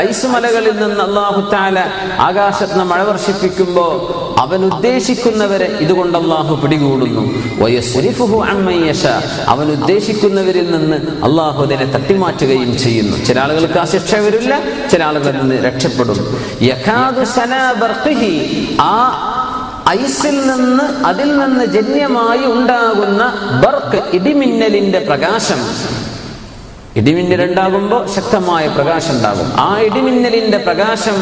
Ice മലകളിൽ നിന്ന് അല്ലാഹു തആല ആകാശത്ത് നിന്ന് മഴ വർഷിപ്പിക്കുമ്പോൾ അവൻ ഉദ്ദേശിക്കുന്നവരെ ഇതുകൊണ്ട് അല്ലാഹു പിടികൂടുന്നു. വയസ്രിഫുഹു അമ്മൻ യശാ, അവൻ ഉദ്ദേശിക്കുന്നവരിൽ നിന്ന് അല്ലാഹു അതിനെ തട്ടിമാറ്റുകയും ചെയ്യുന്നു. ചില ആളുകൾക്ക് ആ ശിക്ഷ വരില്ല, ചില ആളുകളിൽ നിന്ന് രക്ഷപ്പെടും. യകാദു സനാ ബർഖിഹി, ആ ഐസിൽ നിന്ന് അതിൽ നിന്ന് ജന്യമായി ഉണ്ടാകുന്ന ബർക്ക്, ഇടിമിന്നലിന്റെ പ്രകാശം. ഇടിമിന്നൽ ഉണ്ടാകുമ്പോൾ ശക്തമായ പ്രകാശം ഉണ്ടാകും. ആ ഇടിമിന്നലിന്റെ പ്രകാശം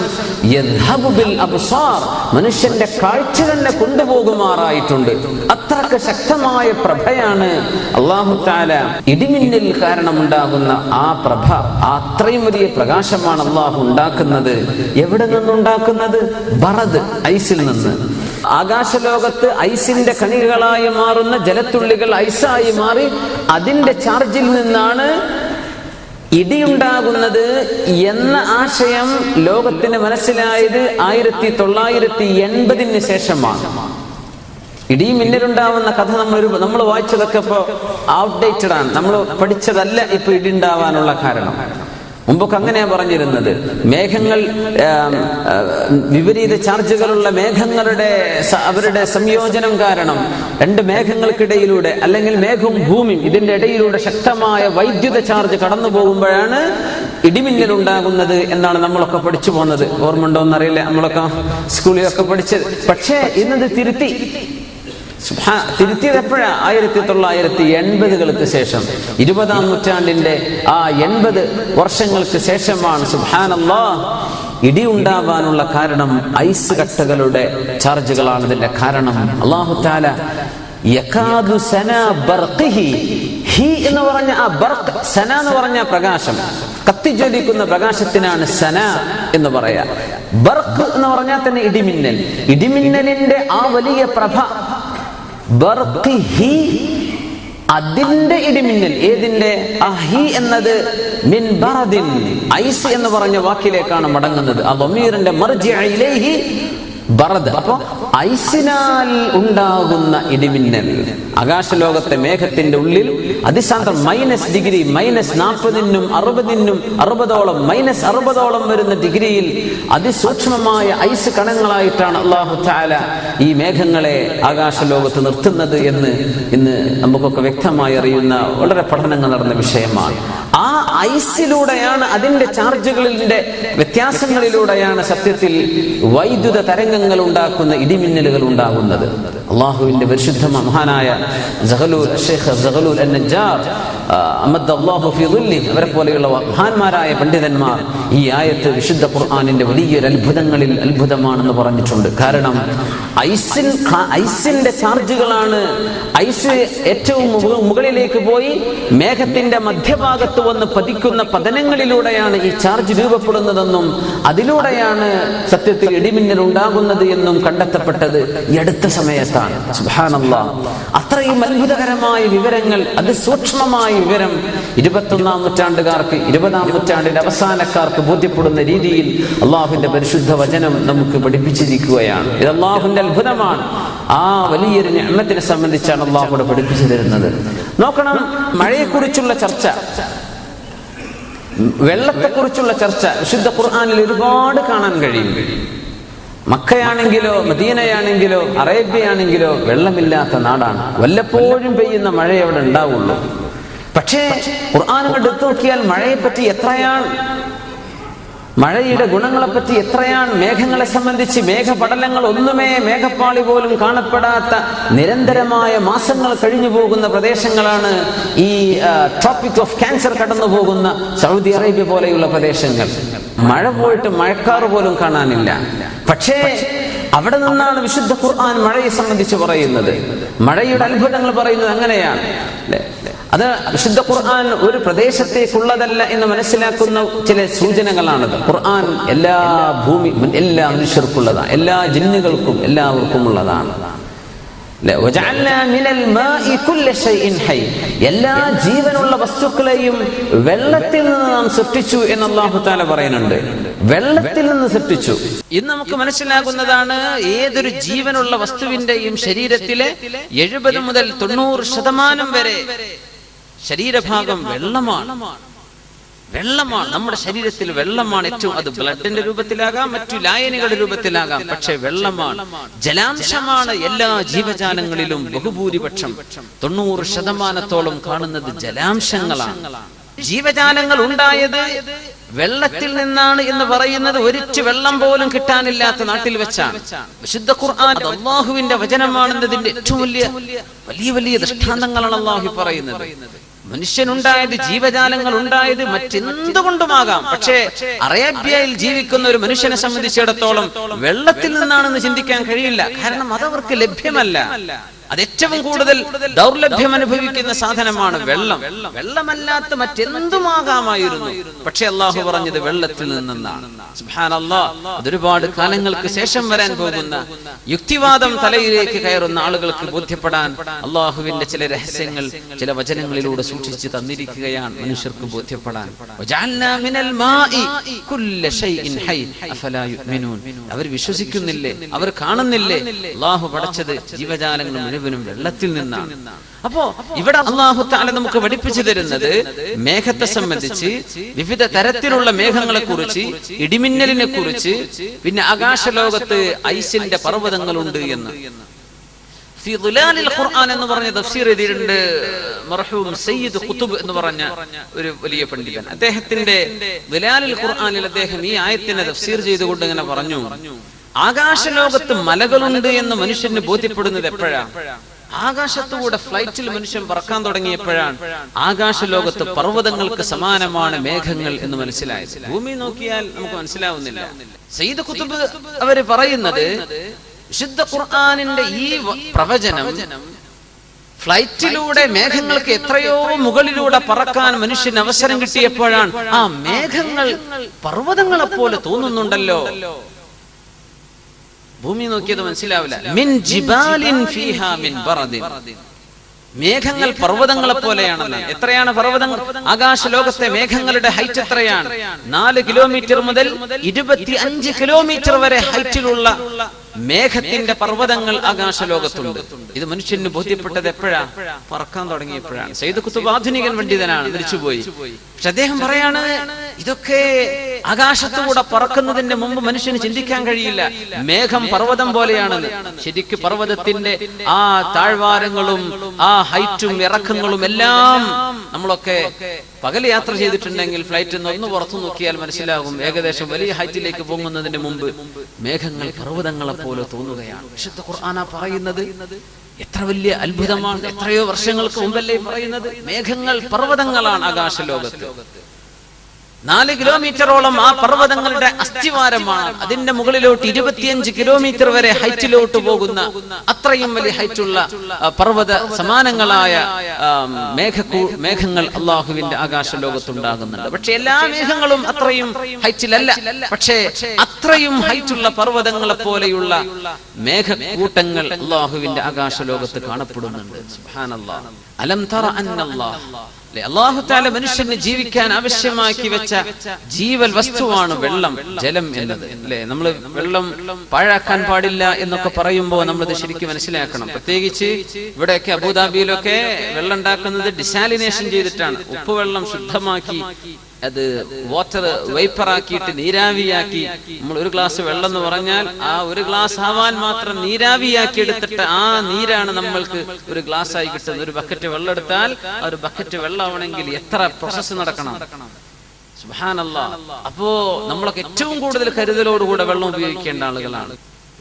യദ്ഹബു ബിൽ അബ്സാർ, മനുഷ്യന്റെ കാഴ്ച തന്നെ കൊണ്ടുപോകുമാറായിട്ടുണ്ട്. അത്രക്ക് ശക്തമായ പ്രഭയാണ് അല്ലാഹു തആല ഇടിമിന്നൽ കാരണം ഉണ്ടാകുന്ന ആ പ്രഭ, അത്രയും വലിയ പ്രകാശമാണ് അല്ലാഹു ഉണ്ടാക്കുന്നത്. എവിടെ നിന്നുണ്ടാക്കുന്നത്? ബറദ്, ഐസിൽ നിന്ന്. ആകാശലോകത്ത് ഐസിന്റെ കണികകളായി മാറുന്ന ജലത്തുള്ളികൾ ഐസായി മാറി അതിന്റെ ചാർജിൽ നിന്നാണ് ഇടിയുണ്ടാകുന്നത് എന്ന ആശയം ലോകത്തിന് മനസ്സിലായത് 1980 ശേഷമാണ്. ഇടിയും മിന്നലുണ്ടാവുന്ന കഥ നമ്മൾ വായിച്ചതൊക്കെ ഇപ്പൊ ഔട്ട്ഡേറ്റഡ് ആണ്, നമ്മൾ പഠിച്ചതല്ല ഇപ്പൊ ഇടി ഉണ്ടാവാനുള്ള കാരണം. മുമ്പൊക്കെ അങ്ങനെയാ പറഞ്ഞിരുന്നത്. മേഘങ്ങൾ, വിപരീത ചാർജുകളുള്ള മേഘങ്ങളുടെ അവരുടെ സംയോജനം കാരണം രണ്ട് മേഘങ്ങൾക്കിടയിലൂടെ, അല്ലെങ്കിൽ മേഘവും ഭൂമിയും ഇതിന്റെ ഇടയിലൂടെ ശക്തമായ വൈദ്യുത ചാർജ് കടന്നു പോകുമ്പോഴാണ് ഇടിമിന്നൽ ഉണ്ടാകുന്നത് എന്നാണ് നമ്മളൊക്കെ പഠിച്ചു പോകുന്നത്. ഓർമ്മ ഉണ്ടോ എന്നറിയില്ല, നമ്മളൊക്കെ സ്കൂളിലൊക്കെ പഠിച്ചത്. പക്ഷേ ഇന്നത് തിരുത്തിയത് എപ്പോഴാ? 1980 ശേഷം, 20-ാം നൂറ്റാണ്ടിന്റെ ആ 80 വർഷങ്ങൾക്ക് ശേഷമാണ് സുബ്ഹാനല്ലാഹ് ഇടി ഉണ്ടാവാനുള്ള കാരണം ഐസ് കട്ടകളുടെ ചാർജുകളാണ് ഇതിന്റെ കാരണം. അല്ലാഹു തആല യകാദു സനാ ബർഖിഹി, ഹി എന്ന് പറഞ്ഞ ആ ബർക്ക്, സന എന്ന് പറഞ്ഞ പ്രകാശം, കത്തിജ്വലിക്കുന്ന പ്രകാശത്തിനാണ് സന എന്ന് പറയാ. ബർക്ക് എന്ന് പറഞ്ഞാൽ തന്നെ ഇടിമിന്നൽ. ഇടിമിന്നലിന്റെ ആ വലിയ പ്രഭ, ബർഖിഹി, അതിന്റെ ഇടിമിന്നൽ. ഏതിന്റെ? അഹി എന്നത് മിൻ ബറദിൻ, ഐസ് എന്ന് പറഞ്ഞ വാക്കിലേക്കാണ് മടങ്ങുന്നത്. ആ ദമീറിന്റെ മർജിഅ ഇലൈഹി ബറദ്. അപ്പൊ ഐസിനാൽ ഉണ്ടാകുന്ന ഇടിമിന്നൽ ആകാശലോകത്തെ മേഘത്തിന്റെ ഉള്ളിൽ അതിശാന്തം -ഡിഗ്രി, -40-നും 60-നും 60ഓളം, -60ഓളം വരുന്ന ഡിഗ്രിയിൽ അതിസൂക്ഷ്മമായ ഐസ് കണങ്ങളായിട്ടാണ് അല്ലാഹു തആല ഈ മേഘങ്ങളെ ആകാശലോകത്ത് നിർത്തുന്നത് എന്ന് ഇന്ന് നമുക്കൊക്കെ വ്യക്തമായി അറിയുന്ന, വളരെ പഠനങ്ങൾ നടന്ന വിഷയമാണ്. ആ ഐസിലൂടെയാണ്, അതിന്റെ ചാർജുകളിന്റെ വ്യത്യാസങ്ങളിലൂടെയാണ് സത്യത്തിൽ വൈദ്യുത തരംഗങ്ങൾ ഉണ്ടാക്കുന്ന ഇടിമിന്നലുകൾ ഉണ്ടാകുന്നത്. അള്ളാഹുവിന്റെ പരിശുദ്ധ മഹാനായ ഷെയ്ഖ് സഗലൂൽ അൻ-നജ്ജാർ അമദ്ദല്ലാഹു ഫീ ദില്ലിഹി, അവരെ പോലെയുള്ള മഹാന്മാരായ പണ്ഡിതന്മാർ ഈ ആയത്ത് വിശുദ്ധ ഖുർആനിന്റെ വലിയൊരു അത്ഭുതങ്ങളിൽ അത്ഭുതമാണെന്ന് പറഞ്ഞിട്ടുണ്ട്. കാരണം ഐസിന്റെ ചാർജുകളാണ്, ഐസ് ഏറ്റവും മുകളിലേക്ക് പോയി മേഘത്തിന്റെ മധ്യഭാഗത്ത് വന്ന് പതിക്കുന്ന പതനങ്ങളിലൂടെയാണ് ഈ ചാർജ് രൂപപ്പെടുന്നതെന്നും അതിലൂടെയാണ് സത്യത്തിൽ ഇടിമിന്നൽ ഉണ്ടാകുന്നത് എന്നും കണ്ടെത്തപ്പെട്ടത് ഈ അടുത്ത സമയത്താണ്. സുബ്ഹാനല്ലാഹ്, അത്രയും അത്ഭുതകരമായ വിവരങ്ങൾ, അതിസൂക്ഷ്മമായ വിവരം 21-ാം നൂറ്റാണ്ടുകാർക്ക്, 20-ാം നൂറ്റാണ്ടിന്റെ അവസാനക്കാർക്ക് ബോധ്യപ്പെടുന്ന രീതിയിൽ അള്ളാഹുവിന്റെ പരിശുദ്ധ വചനം നമുക്ക് പഠിപ്പിച്ചിരിക്കുകയാണ്. ഇത് അള്ളാഹുവിന്റെ അത്ഭുതമാണ്. ആ വലിയൊരു നിഅമത്തിനെ സംബന്ധിച്ചാണ് അള്ളാഹു പഠിപ്പിച്ചു തരുന്നത്. നോക്കണം, മഴയെക്കുറിച്ചുള്ള ചർച്ച, വെള്ളത്തെക്കുറിച്ചുള്ള ചർച്ച വിശുദ്ധ ഖുർആനിൽ ഒരുപാട് കാണാൻ കഴിയും. മക്കയാണെങ്കിലോ മദീനയാണെങ്കിലോ അറേബ്യയാണെങ്കിലോ വെള്ളമില്ലാത്ത നാടാണ്. വല്ലപ്പോഴും പെയ്യുന്ന മഴ അവിടെ ഉണ്ടാവുള്ളൂ. പക്ഷേ ഖുർആൻ എടുത്തു നോക്കിയാൽ മഴയെപ്പറ്റി എത്രയാണ്, മഴയുടെ ഗുണങ്ങളെപ്പറ്റി എത്രയാണ്. മേഘങ്ങളെ സംബന്ധിച്ച് മേഘപടലങ്ങൾ ഒന്നുമേ, മേഘപ്പാളി പോലും കാണപ്പെടാത്ത നിരന്തരമായ മാസങ്ങൾ കഴിഞ്ഞു പോകുന്ന പ്രദേശങ്ങളാണ് ഈ ട്രോപ്പിക് ഓഫ് ക്യാൻസർ കടന്നു പോകുന്ന സൗദി അറേബ്യ പോലെയുള്ള പ്രദേശങ്ങൾ. മഴ പോയിട്ട് മഴക്കാറ് പോലും കാണാനില്ല. പക്ഷേ അവിടെ നിന്നാണ് വിശുദ്ധ ഖുർആൻ മഴയെ സംബന്ധിച്ച് പറയുന്നത്. മഴയുടെ അത്ഭുതങ്ങൾ പറയുന്നത് അങ്ങനെയാണ്. അത് വിശുദ്ധ ഖുർആൻ ഒരു പ്രദേശത്തേക്കുള്ളതല്ല എന്ന് മനസ്സിലാക്കുന്ന ചില സൂചനകളാണത്. ഖുർആൻ എല്ലാ എല്ലാ മനുഷ്യർക്കുള്ളതാണ്, എല്ലാ ജിന്നുകൾക്കും എല്ലാവർക്കും ഉള്ളതാണ്. എല്ലാ ജീവനുള്ള വസ്തുക്കളെയും വെള്ളത്തിൽ നിന്ന് നാം സൃഷ്ടിച്ചു എന്ന് അല്ലാഹു തആല പറയുന്നുണ്ട്. വെള്ളത്തിൽ നിന്ന് സൃഷ്ടിച്ചു. ഇന്ന് നമുക്ക് മനസ്സിലാകുന്നതാണ്, ഏതൊരു ജീവനുള്ള വസ്തുവിന്റെയും ശരീരത്തിലെ 70 മുതൽ 90% വരെ ശരീരഭാഗം വെള്ളമാണ്. വെള്ളമാണ് നമ്മുടെ ശരീരത്തിൽ, വെള്ളമാണ് ഏറ്റവും. അത് ബ്ലഡിന്റെ രൂപത്തിലാകാം, മറ്റു ലായനികളുടെ രൂപത്തിലാകാം, പക്ഷെ വെള്ളമാണ്, ജലാംശമാണ്. എല്ലാ ജീവജാലങ്ങളിലും ബഹുഭൂരിപക്ഷം 90% കാണുന്നത് ജലാംശങ്ങളാണ്. ജീവജാലങ്ങൾ ഉണ്ടായത് വെള്ളത്തിൽ നിന്നാണ് എന്ന് പറയുന്നത് ഒരിച്ചു വെള്ളം പോലും കിട്ടാനില്ലാത്ത നാട്ടിൽ വെച്ചാണ്. വിശുദ്ധ ഖുർആൻ അല്ലാഹുവിന്റെ വചനമാണെന്നതിന്റെ ഏറ്റവും വലിയ ദൃഷ്ടാന്തങ്ങളാണ് അല്ലാഹു പറയുന്നത്. മനുഷ്യനുണ്ടായത്, ജീവജാലങ്ങൾ ഉണ്ടായത് മറ്റെന്തുകൊണ്ടുമാകാം. പക്ഷേ അറേബ്യയിൽ ജീവിക്കുന്ന ഒരു മനുഷ്യനെ സംബന്ധിച്ചിടത്തോളം വെള്ളത്തിൽ നിന്നാണെന്ന് ചിന്തിക്കാൻ കഴിയില്ല. കാരണം അതവർക്ക് ലഭ്യമല്ല. അത് ഏറ്റവും കൂടുതൽ ദൗർലഭ്യം അനുഭവിക്കുന്ന സാധനമാണ് വെള്ളം. വെള്ളമല്ലാത്ത മറ്റെന്തുമാകാമായിരുന്നു, പക്ഷെ അള്ളാഹു പറഞ്ഞത് വെള്ളത്തിൽ നിന്നാണ്. സുബ്ഹാനല്ലാഹ്. അതൊരുപാട് കാലങ്ങൾക്ക് ശേഷം വരാൻ പോകുന്ന യുക്തിവാദം തലയിലേക്ക് കയറുന്ന ആളുകൾക്ക് ബോധ്യപ്പെടാൻ അള്ളാഹുവിന്റെ ചില രഹസ്യങ്ങൾ ചില വചനങ്ങളിലൂടെ സൂക്ഷിച്ച് തന്നിരിക്കുകയാണ് മനുഷ്യർക്ക് ബോധ്യപ്പെടാൻ. അവർ വിശ്വസിക്കുന്നില്ലേ? അവർ കാണുന്നില്ലേ? അള്ളാഹു പടച്ചത് ജീവജാലങ്ങൾ മുഴുവനും വെള്ളത്തിൽ നിന്നാണ്. അപ്പോ ഇവിടെ അല്ലാഹു തആല നമുക്ക് പഠിപ്പിച്ചു തരുന്നത് മേഘത്തെ സംബന്ധിച്ച്, വിവിധ തരത്തിലുള്ള മേഘങ്ങളെ കുറിച്ച്, ഇടിമിന്നലിനെ കുറിച്ച്, പിന്നെ ആകാശലോകത്ത് ഐസിന്റെ പർവ്വതങ്ങളുണ്ട് എന്ന്. ഫി ദുലാലിൽ ഖുർആൻ എന്ന് പറഞ്ഞ തഫ്സീർ എഴുതിയിട്ടുണ്ട് മർഹൂം സയ്യിദ് ഖുതുബ് എന്ന് പറഞ്ഞ ഒരു വലിയ പണ്ഡിതൻ. അദ്ദേഹത്തിന്റെ ദുലാലിൽ ഖുർആനിൽ അദ്ദേഹം ഈ ആയത്തിനെ തഫ്സീർ ചെയ്തുകൊണ്ട് ഇങ്ങനെ പറഞ്ഞു, ആകാശലോകത്ത് മലകളുണ്ട് എന്ന് മനുഷ്യന് ബോധ്യപ്പെടുന്നത് എപ്പോഴാണ്? ആകാശത്തുകൂടെ ഫ്ലൈറ്റിൽ മനുഷ്യൻ പറക്കാൻ തുടങ്ങിയപ്പോഴാണ് ആകാശലോകത്ത് പർവ്വതങ്ങൾക്ക് സമാനമാണ് മേഘങ്ങൾ എന്ന് മനസ്സിലായത്. ഭൂമി നോക്കിയാൽ നമുക്ക് മനസ്സിലാവുന്നില്ല. സയ്യിദ് ഖുതുബ് അവര് പറയുന്നത് വിശുദ്ധ ഖുർആനിന്റെ ഈ പ്രവചനം ഫ്ലൈറ്റിലൂടെ മേഘങ്ങൾക്ക് എത്രയോ മുകളിലൂടെ പറക്കാൻ മനുഷ്യന് അവസരം കിട്ടിയപ്പോഴാണ് ആ മേഘങ്ങൾ പർവ്വതങ്ങളെ പോലെ തോന്നുന്നുണ്ടല്ലോ. ഭൂമി നോക്കിയത് മനസ്സിലാവില്ല. മിൻ ജിബാലിൻ ഫീഹാ മിൻ ബറദിൻ. മേഘങ്ങൾ പർവ്വതങ്ങളെ പോലെയാണെന്ന്. എത്രയാണ് പർവ്വതങ്ങൾ? ആകാശലോകത്തെ മേഘങ്ങളുടെ ഹൈറ്റ് എത്രയാണ്? 4 കിലോമീറ്റർ മുതൽ 25 കിലോമീറ്റർ വരെ ഹൈറ്റിലുള്ള മേഘത്തിന്റെ പർവ്വതങ്ങൾ ആകാശലോകത്തുണ്ട്. ഇത് മനുഷ്യന് ബോധ്യപ്പെട്ടത് എപ്പോഴാ? പറക്കാൻ തുടങ്ങിയപ്പോഴാണ്. സയ്യിദ് ഖുതുബ് ആധുനികൻ പണ്ഡിതനാണ്, മരിച്ചുപോയി. പക്ഷെ അദ്ദേഹം പറയാണ് ഇതൊക്കെ ആകാശത്തുകൂടെ പറക്കുന്നതിന് മുമ്പ് മനുഷ്യന് ചിന്തിക്കാൻ കഴിയില്ല. മേഘം പർവ്വതം പോലെയാണെന്ന്. ശരിക്കും പർവ്വതത്തിന്റെ ആ താഴ്വാരങ്ങളും ആ ഹൈറ്റും ഇറക്കങ്ങളും എല്ലാം നമ്മളൊക്കെ പകൽ യാത്ര ചെയ്തിട്ടുണ്ടെങ്കിൽ ഫ്ലൈറ്റിൽ നിന്ന് ഒന്ന് പുറത്തു നോക്കിയാൽ മനസ്സിലാകും. ഏകദേശം വലിയ ഹൈറ്റിലേക്ക് പോകുന്നതിന് മുമ്പ് മേഘങ്ങൾ പർവ്വതങ്ങളെ പോലെ തോന്നുകയാണ്. വിശുദ്ധ ഖുർആന പറയുന്നത് എത്ര വലിയ അത്ഭുതമാണ്. എത്രയോ വർഷങ്ങൾക്ക് മുമ്പല്ലേ പറയുന്നത് മേഘങ്ങൾ പർവ്വതങ്ങളാണ് ആകാശലോകത്ത്. 4 കിലോമീറ്ററോളം ആ പർവ്വതങ്ങളുടെ അസ്ഥിവാരമാണ്. അതിന്റെ മുകളിലോട്ട് 25 കിലോമീറ്റർ വരെ ഹൈറ്റിലോട്ട് പോകുന്ന അത്രയും വലിയ ഹൈറ്റുള്ള പർവ്വത സമാനങ്ങളായ മേഘങ്ങൾ അള്ളാഹുവിന്റെ ആകാശലോകത്തുണ്ടാകുന്നുണ്ട്. പക്ഷെ എല്ലാ മേഘങ്ങളും അത്രയും ഹൈറ്റിലല്ല. പക്ഷേ അത്രയും ഹൈറ്റുള്ള പർവ്വതങ്ങളെ പോലെയുള്ള മേഘക്കൂട്ടങ്ങൾ അള്ളാഹുവിന്റെ ആകാശലോകത്ത് കാണപ്പെടുന്നുണ്ട്. സുബ്ഹാനല്ലാഹ്. അലം തറ അന്നല്ലാഹ്, അല്ലാഹു തആല മനുഷ്യന് ജീവിക്കാൻ ആവശ്യമാക്കി വെച്ച ജീവൽ വസ്തുവാണ് വെള്ളം, ജലം എന്നത്. അല്ലെ, നമ്മൾ വെള്ളം പാഴാക്കാൻ പാടില്ല എന്നൊക്കെ പറയുമ്പോൾ നമ്മളത് ശരിക്കും മനസ്സിലാക്കണം. പ്രത്യേകിച്ച് ഇവിടെയൊക്കെ അബുദാബിയിലൊക്കെ വെള്ളം ഉണ്ടാക്കുന്നത് ഡിസാലിനേഷൻ ചെയ്തിട്ടാണ്. ഉപ്പുവെള്ളം ശുദ്ധമാക്കി അത് വാട്ടർ വേപ്പറാക്കിയിട്ട് നീരാവിയാക്കി. നമ്മൾ ഒരു ഗ്ലാസ് വെള്ളം എന്ന് പറഞ്ഞാൽ ആ ഒരു ഗ്ലാസ് ആവാൻ മാത്രം നീരാവിയാക്കി എടുത്തിട്ട് ആ നീരാണ് നമ്മൾക്ക് ഒരു ഗ്ലാസ് ആയി കിട്ടുന്നത്. ഒരു ബക്കറ്റ് വെള്ളം എടുത്താൽ ആ ഒരു ബക്കറ്റ് വെള്ളമാണെങ്കിൽ എത്ര പ്രോസസ്സ് നടക്കണം. സുബ്ഹാനല്ലാഹ്. അപ്പോ നമ്മളൊക്കെ ഏറ്റവും കൂടുതൽ കരുതലോടുകൂടെ വെള്ളം ഉപയോഗിക്കേണ്ട ആളുകളാണ്.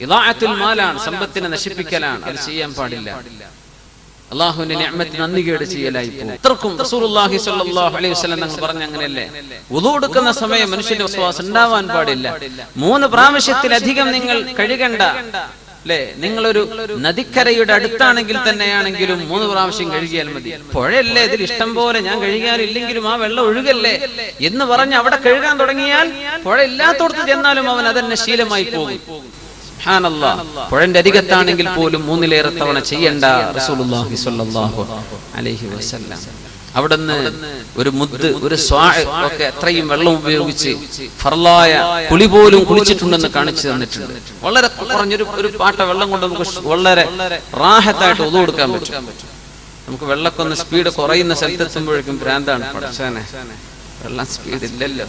ഇളാഅത്തുൽ മാലാണ്, സമ്പത്തിനെ നശിപ്പിക്കലാണ്. അത് ചെയ്യാൻ പാടില്ല. അല്ലാഹുവിന്റെ നിഅമത്ത് നന്ദികേട് ചെയ്യലായി പോകും. അത്രക്കും റസൂലുള്ളാഹി സ്വല്ലല്ലാഹു അലൈഹി വസല്ലം തങ്ങൾ പറഞ്ഞ അങ്ങനെയല്ലേ, വുളു എടുക്കുന്ന സമയം മനുഷ്യന്റെ വസ്വാസ് ഉണ്ടാവാൻ പാടില്ല. 3 പ്രാവശ്യത്തിലധികം നിങ്ങൾ കഴുകണ്ട. അല്ലെ, നിങ്ങളൊരു നദിക്കരയുടെ അടുത്താണെങ്കിൽ തന്നെയാണെങ്കിലും 3 പ്രാവശ്യം കഴുകിയാൽ മതി. പുഴയല്ലേ, ഇതിൽ ഇഷ്ടം പോലെ ഞാൻ കഴുകിയാലില്ലെങ്കിലും ആ വെള്ളം ഒഴുകല്ലേ എന്ന് പറഞ്ഞ് അവിടെ കഴുകാൻ തുടങ്ങിയാൽ പുഴ ഇല്ലാത്തോടത്ത് ചെന്നാലും അവൻ അതന്നെ ശീലമായി പോകും. സുബ്ഹാനല്ലാഹ്. പുഴന്റെ അരികത്താണെങ്കിൽ പോലും 3-ലേറെ തവണ ചെയ്യണ്ട റസൂലുള്ളാഹി സ്വല്ലല്ലാഹു അലൈഹി വസല്ലം. അവിടുന്ന് ഒരു മുദ്ദ്, ഒരു സ്വാഅ് ഒക്കെ അത്രയും വെള്ളം ഉപയോഗിച്ച് ഫർളായ കുളി പോലും കുളിച്ചിട്ടുണ്ടെന്ന് കാണിച്ചു തന്നിട്ടുണ്ട്. വളരെ കുറഞ്ഞൊരു പാട്ട വെള്ളം കൊണ്ട് നമുക്ക് വളരെ റാഹത്തായിട്ട് ഒതു കൊടുക്കാൻ പറ്റും. നമുക്ക് വെള്ളക്കൊന്ന് സ്പീഡ് കുറയുന്ന സ്ഥലത്തെത്തുമ്പോഴേക്കും ഭ്രാന്താണ്. പടച്ചോനെ, വെള്ളം സ്പീഡ് ഇല്ലല്ലോ.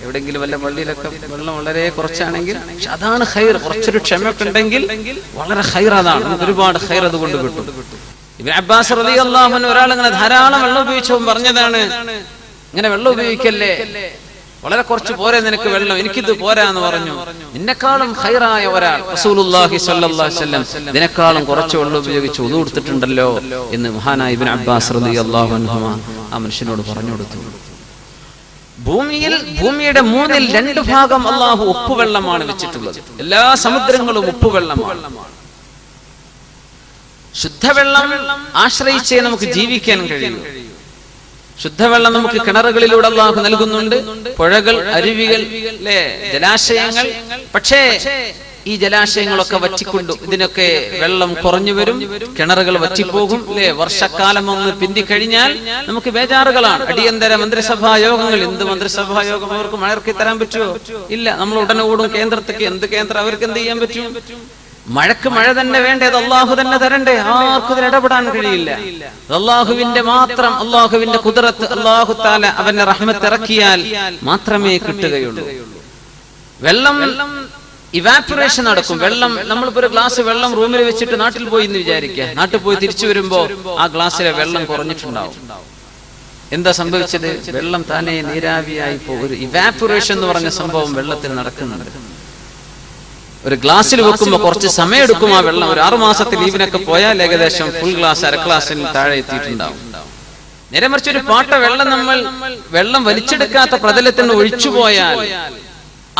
എവിടെയെങ്കിലും വല്ല പള്ളിയിലൊക്കെ വെള്ളം വളരെ കുറച്ചാണെങ്കിൽ, പക്ഷെ അതാണ് ഖൈർ. കുറച്ചൊരു ക്ഷമയൊക്കെ ഉണ്ടെങ്കിൽ വളരെ ഖൈർ. അതാണ് നമുക്ക് ഒരുപാട് ഖൈർ അതുകൊണ്ട് കിട്ടും. ഇബ്നു അബ്ബാസ് റളിയല്ലാഹു അൻഹു ഒരാൾ ഇങ്ങനെ ധാരാളം വെള്ളം ഉപയോഗിച്ചപ്പോൾ പറഞ്ഞതാണ്, ഇങ്ങനെ വെള്ളം ഉപയോഗിക്കല്ലേ, വളരെ കുറച്ച് പോരെ നിനക്ക് വെള്ളം, എനിക്കിത് പോരാന്ന് പറഞ്ഞു. നിന്നെക്കാളും ഖൈറായ ഒരാൾ റസൂലുള്ളാഹി സ്വല്ലല്ലാഹു അലൈഹി വസല്ലം ഇതിനേക്കാളും കുറച്ച് വെള്ളം ഉപയോഗിച്ച് wudu എടുത്തിട്ടുണ്ടല്ലോ എന്ന് മഹാനായ ഇബ്നു അബ്ബാസ് റളിയല്ലാഹു അൻഹു ആ മനുഷ്യനോട് പറഞ്ഞു കൊടുത്തു. ഭൂമിയുടെ 2/3 ഭാഗം അല്ലാഹു ഉപ്പുവെള്ളമാണ് വെച്ചിട്ടുള്ളത്. എല്ലാ സമുദ്രങ്ങളും ഉപ്പുവെള്ളമാണ്. ശുദ്ധവെള്ളം ആശ്രയിച്ചേ നമുക്ക് ജീവിക്കാൻ കഴിയും. ശുദ്ധവെള്ളം നമുക്ക് കിണറുകളിലൂടെ അല്ലാഹു നൽകുന്നുണ്ട്, പുഴകൾ, അരുവികൾ, ജലാശയങ്ങൾ. പക്ഷേ ഈ ജലാശയങ്ങളൊക്കെ വറ്റിക്കൊണ്ടു, ഇതിനൊക്കെ വെള്ളം കുറഞ്ഞു വരും, കിണറുകൾ വറ്റിപ്പോകും. വർഷക്കാലം ഒന്ന് പിന്തിക്കഴിഞ്ഞാൽ നമുക്ക് ബേജാറുകളാണ്. അടിയന്തര മന്ത്രിസഭാ യോഗങ്ങൾ. എന്ത് മന്ത്രിസഭാ യോഗം? അവർക്ക് മഴയ്ക്ക് തരാൻ പറ്റുമോ? ഇല്ല. നമ്മൾ ഉടനെ ഓടും കേന്ദ്രത്തേക്ക്. എന്ത് കേന്ദ്രം? അവർക്ക് എന്ത് ചെയ്യാൻ പറ്റും? മഴക്ക് മഴ തന്നെ വേണ്ടേ? അത് അള്ളാഹു തന്നെ തരണ്ടേ? ആർക്കും ഇതിൽ ഇടപെടാൻ കഴിയില്ല. അള്ളാഹുവിന്റെ മാത്രം, അള്ളാഹുവിന്റെ ഖുദ്റത്ത്, അള്ളാഹു തആല അവന്റെ റഹ്മത്ത് ഇറക്കിയാൽ മാത്രമേ കിട്ടുകയുള്ളൂ. വെള്ളം ഇവാപറേഷൻ നടക്കും. വെള്ളം, നമ്മളിപ്പോ ഒരു ഗ്ലാസ് വെള്ളം റൂമിൽ വെച്ചിട്ട് നാട്ടിൽ പോയി എന്ന് വിചാരിക്കുക. നാട്ടിൽ പോയി തിരിച്ചു വരുമ്പോ ആ ഗ്ലാസ്സിലെ വെള്ളം കുറഞ്ഞിട്ടുണ്ടാവും. എന്താ സംഭവിച്ചത്? വെള്ളം താനെ നീരാവിയായി പോകും. ഒരു ഇവാപറേഷൻ എന്ന് പറഞ്ഞ സംഭവം വെള്ളത്തിൽ നടക്കുന്നുണ്ട്. ഒരു ഗ്ലാസ്സിൽ വെക്കുമ്പോൾ കുറച്ച് സമയം എടുക്കും ആ വെള്ളം. ഒരു 6 മാസത്തെ ലീവിനൊക്കെ പോയാൽ ഏകദേശം ഫുൾ ഗ്ലാസ്, അര ഗ്ലാസ്സിന് താഴെ എത്തിയിട്ടുണ്ടാവും. നേരെ മറിച്ച് ഒരു പാട്ട വെള്ളം നമ്മൾ വെള്ളം വലിച്ചെടുക്കാത്ത പ്രതലത്തിന് ഒഴിച്ചു പോയാൽ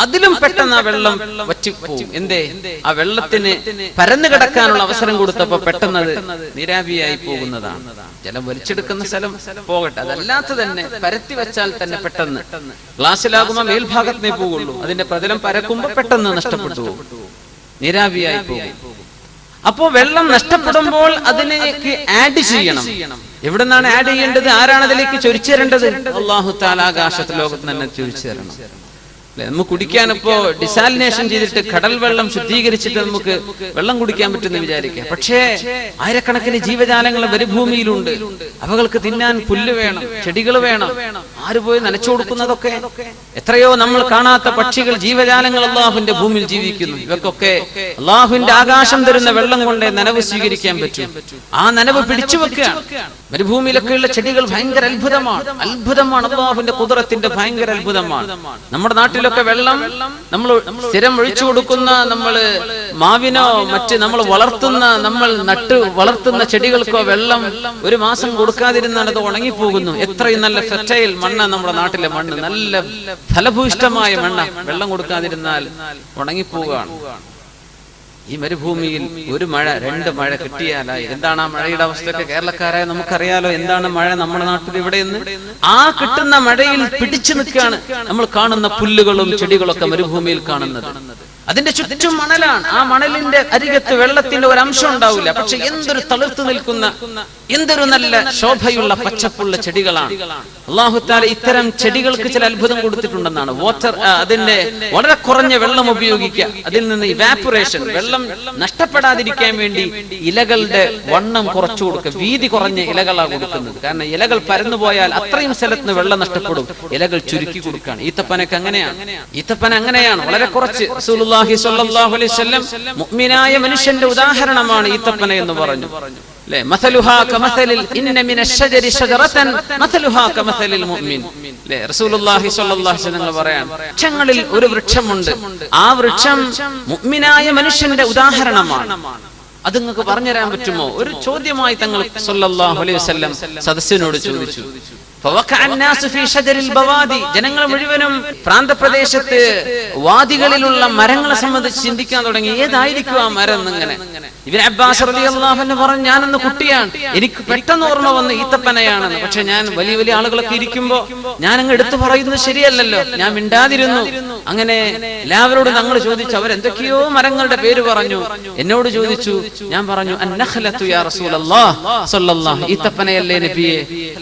അതിലും പെട്ടെന്ന് ആ വെള്ളം വറ്റിപ്പോവും. എന്തേ? ആ വെള്ളത്തിന് പരന്നു കിടക്കാനുള്ള അവസരം കൊടുത്തപ്പോ പെട്ടെന്ന് അത് നീരാവിയായി പോകുന്നതാണ്. ജലം വലിച്ചെടുക്കുന്ന സ്ഥലം പോകട്ടെ, അതല്ലാത്ത തന്നെ പരത്തി വെച്ചാൽ തന്നെ പെട്ടെന്ന് ഗ്ലാസ്സിലാകുമ്പോൾ മേൽഭാഗത്തിനേ പോകുള്ളൂ. അതിന്റെ പ്രതലം പരക്കുമ്പോൾ പെട്ടെന്ന് നഷ്ടപ്പെട്ടു പോകും, നീരാവിയായി പോകും. അപ്പോ വെള്ളം നഷ്ടപ്പെടുമ്പോൾ അതിലേക്ക് ആഡ് ചെയ്യണം. എവിടെ നിന്നാണ് ആഡ് ചെയ്യേണ്ടത്? ആരാണ് അതിലേക്ക് ചൊരിച്ചു തരേണ്ടത്? അല്ലാഹു തആല ആകാശത്ത് ലോകത്ത് തന്നെ ചൊരിച്ചു തരണം. നമുക്ക് കുടിക്കാൻ ഇപ്പോ ഡിസാലിനേഷൻ ചെയ്തിട്ട് കടൽ വെള്ളം ശുദ്ധീകരിച്ചിട്ട് നമുക്ക് വെള്ളം കുടിക്കാൻ പറ്റുമെന്ന് വിചാരിക്കാം. പക്ഷേ ആയിരക്കണക്കിന് ജീവജാലങ്ങൾ മരുഭൂമിയിലുണ്ട്. അവകൾക്ക് തിന്നാൻ പുല്ല് വേണം, ചെടികൾ വേണം. ആര് പോയി നനച്ചു കൊടുക്കുന്നതൊക്കെ? എത്രയോ നമ്മൾ കാണാത്ത പക്ഷികൾ, ജീവജാലങ്ങൾ അള്ളാഹുവിന്റെ ഭൂമിയിൽ ജീവിക്കുന്നു. ഇവർക്കൊക്കെ അള്ളാഹുവിന്റെ ആകാശം തരുന്ന വെള്ളം കൊണ്ടേ നനവ് സ്വീകരിക്കാൻ പറ്റും. ആ നനവ് പിടിച്ചു വെക്കുക. മരുഭൂമിയിലൊക്കെയുള്ള ചെടികൾ ഭയങ്കര അത്ഭുതമാണ്. അള്ളാഹുവിന്റെ ഖുദ്റത്തിന്റെ ഭയങ്കര അത്ഭുതമാണ്. നമ്മുടെ നാട്ടിലൊക്കെ വെള്ളം നമ്മൾ സ്ഥിരം ഒഴിച്ചു കൊടുക്കുന്ന, നമ്മള് മാവിനോ മറ്റ് നമ്മൾ വളർത്തുന്ന, നമ്മൾ നട്ട് വളർത്തുന്ന ചെടികൾക്കോ വെള്ളം 1 മാസം കൊടുക്കാതിരുന്നാൽ അത് ഉണങ്ങിപ്പോകുന്നു. എത്രയും നല്ല ഫെർട്ടൈൽ മണ്ണ നമ്മുടെ നാട്ടിലെ മണ്ണ്, നല്ല ഫലഭൂയിഷ്ടമായ മണ്ണ. വെള്ളം കൊടുക്കാതിരുന്നാൽ ഉണങ്ങിപ്പോവുകയാണ്. ഈ മരുഭൂമിയിൽ 1 മഴ 2 മഴ കിട്ടിയാലായി. എന്താണ് ആ മഴയുടെ അവസ്ഥയൊക്കെ? കേരളക്കാരായ നമുക്കറിയാലോ എന്താണ് മഴ നമ്മുടെ നാട്ടിൽ ഇവിടെയെന്ന്. ആ കിട്ടുന്ന മഴയിൽ പിടിച്ചു നിൽക്കുകയാണ് നമ്മൾ കാണുന്ന പുല്ലുകളും ചെടികളൊക്കെ മരുഭൂമിയിൽ കാണുന്നത്. അതിന്റെ ചുറ്റും മണലാണ്. ആ മണലിന്റെ അരികത്ത് വെള്ളത്തിന്റെ ഒരു അംശം ഉണ്ടാവില്ല. പക്ഷെ എന്തൊരു തളിർത്തു നിൽക്കുന്ന, എന്തൊരു നല്ല ശോഭയുള്ള പച്ചപ്പുള്ള ചെടികളാണ്. അല്ലാഹു തആല ഇത്തരം ചെടികൾക്ക് ചില അത്ഭുതം കൊടുത്തിട്ടുണ്ടെന്നാണ്. വാട്ടർ, അതിന്റെ വളരെ കുറഞ്ഞ വെള്ളം ഉപയോഗിക്കുക, അതിൽ നിന്ന് ഇവാപറേഷൻ, വെള്ളം നഷ്ടപ്പെടാതിരിക്കാൻ വേണ്ടി ഇലകളുടെ വണ്ണം കുറച്ചു കൊടുക്കുക. വീതി കുറഞ്ഞ ഇലകളാണ് കൊടുക്കുന്നത്. കാരണം ഇലകൾ പരന്നുപോയാൽ അത്രയും സ്ഥലത്ത് വെള്ളം നഷ്ടപ്പെടും. ഇലകൾ ചുരുക്കി കൊടുക്കുകയാണ്. ഈത്തപ്പനക്ക് അങ്ങനെയാണ്, വളരെ കുറച്ച്. റസൂലുള്ളാഹി സ്വല്ലല്ലാഹു അലൈഹി വസല്ലം മുഅ്മിനായ മനുഷ്യന്റെ ഉദാഹരണമാണ് ഈത്തപ്പന എന്ന് പറഞ്ഞു. മസലുഹാ കമസലിൽ ഇന്ന മിനശ് ശജരി ശജറതൻ മസലുഹാ കമസലിൽ മുഅ്മിൻ. റസൂലുള്ളാഹി സ്വല്ലല്ലാഹു അലൈഹി വസല്ലം പറയാൻ, വൃക്ഷങ്ങളിൽ ഒരു വൃക്ഷമുണ്ട്, ആ വൃക്ഷം മുഅ്മിനായ മനുഷ്യന്റെ ഉദാഹരണമാണ്. അത് നിങ്ങൾക്ക് പറഞ്ഞു തരാൻ പറ്റുമോ? ഒരു ചോദ്യമായി തങ്ങൾ സ്വല്ലല്ലാഹു അലൈഹി വസല്ലം സദസ്യനോട് ചോദിച്ചു. ജനങ്ങൾ മുഴുവനും പ്രാന്തപ്രദേശത്ത് വാദികളിലുള്ള മരങ്ങളെ സംബന്ധിച്ച് ചിന്തിക്കാൻ തുടങ്ങി. ഏതായിരിക്കും ആ മരം എന്നിങ്ങനെ. ഇബ്നു അബ്ബാസ് റളിയല്ലാഹു അൻഹു പറഞ്ഞു, ഞാനന്ന് കുട്ടിയാണ്, എനിക്ക് പെട്ടെന്ന് ഓർമ്മ വന്ന് ഈത്തപ്പനയാണെന്ന്. പക്ഷെ ഞാൻ വലിയ ആളുകളൊക്കെ ഇരിക്കുമ്പോ ഞാൻ അങ്ങ് എടുത്തു പറയുന്നത് ശരിയല്ലല്ലോ, ഞാൻ മിണ്ടാതിരുന്നു. അങ്ങനെ എല്ലാവരോടും ഞങ്ങൾ ചോദിച്ചു. അവരെന്തൊക്കെയോ മരങ്ങളുടെ പേര് പറഞ്ഞു. എന്നോട് ചോദിച്ചു. ഞാൻ പറഞ്ഞു, അന്നഖലത്തു യാ റസൂലല്ലാഹ് സ്വല്ലല്ലാഹു, ഈത്തപ്പനയല്ലേ നബിയേ?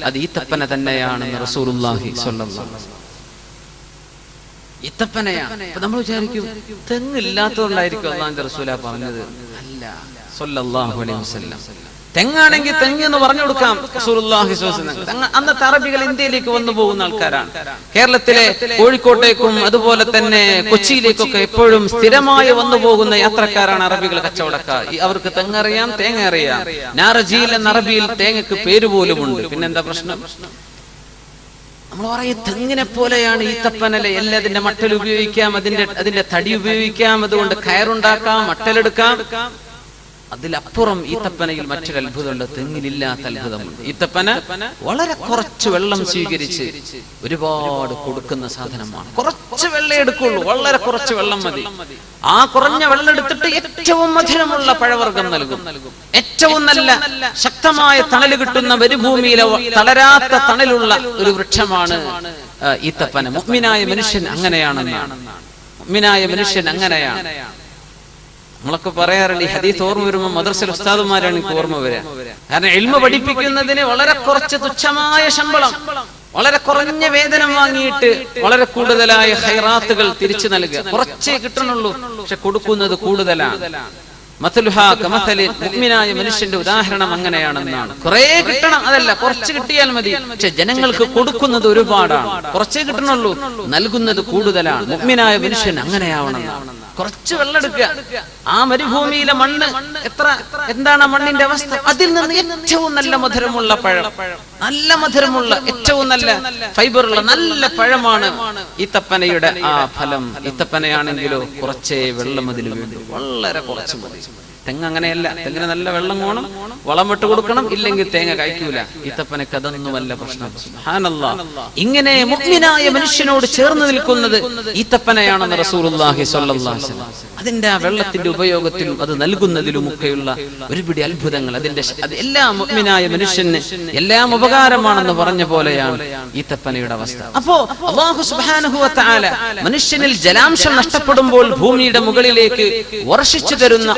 അത് ഈത്തപ്പന തന്നെയാണെന്ന് റസൂലുള്ളാഹി സ്വല്ലല്ലാഹു അലൈഹി വസല്ലം. ഈത്തപ്പനയാണ്. അപ്പൊ നമ്മൾ വിചാരിക്കും തെങ്ങില്ലാത്തതുകൊണ്ടായിരിക്കും അല്ലാഹുവിന്റെ റസൂലാ പറഞ്ഞത്. അല്ല, സ്വല്ലല്ലാഹു അലൈഹി വസല്ലം. തെങ്ങാണെങ്കിൽ തെങ്ങ് എന്ന് പറഞ്ഞു കൊടുക്കാം റസൂലുള്ളാഹി സ്വല്ലല്ലാഹു അലൈഹി വസല്ലം. അന്നത്തെ അറബികൾ ഇന്ത്യയിലേക്ക് വന്നു പോകുന്ന ആൾക്കാരാണ്. കേരളത്തിലെ കോഴിക്കോട്ടേക്കും അതുപോലെ തന്നെ കൊച്ചിയിലേക്കൊക്കെ എപ്പോഴും സ്ഥിരമായി വന്നു പോകുന്ന യാത്രക്കാരാണ് അറബികൾ, കച്ചവടക്കാർ. അവർക്ക് തെങ്ങറിയാം, തേങ്ങ അറിയാം. നാറജീൽ എന്ന അറബിയിൽ തേങ്ങക്ക് പേര് പോലുമുണ്ട്. പിന്നെന്താ പ്രശ്നം? നമ്മൾ പറയും തെങ്ങിനെ പോലെയാണ് ഈത്തപ്പനലെ. എല്ലാതിന്റെ മട്ടൽ ഉപയോഗിക്കാം, അതിന്റെ തടി ഉപയോഗിക്കാം, അതുകൊണ്ട് കയറുണ്ടാക്കാം, മട്ടലെടുക്കാം. അതിലപ്പുറം ഈത്തപ്പനയിൽ മറ്റൊരു അത്ഭുതമുണ്ട്, തെങ്ങിലില്ലാത്ത അത്ഭുതമുണ്ട്. ഈത്തപ്പന വളരെ കുറച്ച് വെള്ളം സ്വീകരിച്ച് ഒരുപാട് കൊടുക്കുന്ന സാധനമാണ്. കുറച്ച് വെള്ളം എടുക്കുള്ളൂ, വളരെ കുറച്ച് വെള്ളം മതി. ആ കുറഞ്ഞ വെള്ളം എടുത്തിട്ട് ഏറ്റവും മധുരമുള്ള പഴവർഗം നൽകും. ഏറ്റവും നല്ല ശക്തമായ തണല് കിട്ടുന്ന മരുഭൂമിയിലെ തളരാത്ത തണലുള്ള ഒരു വൃക്ഷമാണ് ഈത്തപ്പന. മുഅ്മിനായ മനുഷ്യൻ അങ്ങനെയാണെന്നാണ്. മുഅ്മിനായ മനുഷ്യൻ അങ്ങനെയാണ്. നമ്മളൊക്കെ പറയാറുണ്ട്, ഈ ഹദീസ് ഓർമ്മ വരുമ്പോൾ മദ്രസയിൽ ഉസ്താദുമാരാണ് എനിക്ക് ഓർമ്മ വരിക. കാരണം ഇൽമ പഠിപ്പിക്കുന്നതിന് വളരെ കുറച്ച് തുച്ഛമായ ശമ്പളം, വളരെ കുറഞ്ഞ വേതനം വാങ്ങിയിട്ട് വളരെ കൂടുതലായ ഖൈറാത്തുകൾ തിരിച്ചു നൽകുക. കുറച്ചേ കിട്ടണുള്ളൂ, പക്ഷെ കൊടുക്കുന്നത് കൂടുതലാണ്. മുഅ്മിനായ മനുഷ്യന്റെ ഉദാഹരണം അങ്ങനെയാണെന്നാണ്. കുറെ കിട്ടണം, അതല്ല, കുറച്ച് കിട്ടിയാൽ മതി, പക്ഷെ ജനങ്ങൾക്ക് കൊടുക്കുന്നത് ഒരുപാടാണ്. കുറച്ചേ കിട്ടണുള്ളൂ, നൽകുന്നത് കൂടുതലാണ്. മുഅ്മിനായ മനുഷ്യൻ അങ്ങനെയാവണമെന്നാണ്. കുറച്ച് വെള്ളം എടുക്കുക. ആ മരുഭൂമിയിലെ മണ്ണ് എന്താണ് ആ മണ്ണിന്റെ അവസ്ഥ? അതിൽ നിന്ന് ഏറ്റവും നല്ല മധുരമുള്ള പഴം, നല്ല മധുരമുള്ള ഏറ്റവും നല്ല ഫൈബറുള്ള നല്ല പഴമാണ് ഈത്തപ്പനയുടെ ആ ഫലം. ഈത്തപ്പനയാണെങ്കിലോ കുറച്ചേ വെള്ളം അതിൽ വേണ്ടു, വളരെ കുറച്ച് മതി. തെങ്ങ് അങ്ങനെയല്ല. തെങ്ങിന് നല്ല വെള്ളം വേണം, വളം വിട്ട് കൊടുക്കണം, ഇല്ലെങ്കിൽ തേങ്ങ കഴിക്കൂല. ഈത്തപ്പനക്ക് അതൊന്നുമല്ല പ്രശ്നം. സുബ്ഹാനല്ലാഹ്. ഇങ്ങനെ മുഅ്മിനായ മനുഷ്യനോട് ചേർന്ന് നിൽക്കുന്നത് ഈത്തപ്പനയാണെന്ന് റസൂലുള്ളാഹി സ്വല്ലല്ലാഹു അലൈഹി വസല്ലം. അതിന്റെ ആ വെള്ളത്തിന്റെ ഉപയോഗത്തിലും അത് നൽകുന്നതിലുമൊക്കെയുള്ള ഒരുപിടി അത്ഭുതങ്ങൾ. അത് എല്ലാം മുഅ്മിനായ മനുഷ്യന് എല്ലാം ഉപകാരമാണെന്ന് പറഞ്ഞ പോലെയാണ് ഈത്തപ്പനയുടെ അവസ്ഥ. അപ്പോ അല്ലാഹു സുബ്ഹാനഹു വ തആല മനുഷ്യനിൽ ജലാംശം നഷ്ടപ്പെടുമ്പോൾ ഭൂമിയുടെ മുകളിലേക്ക് വർഷിച്ചു തരുന്ന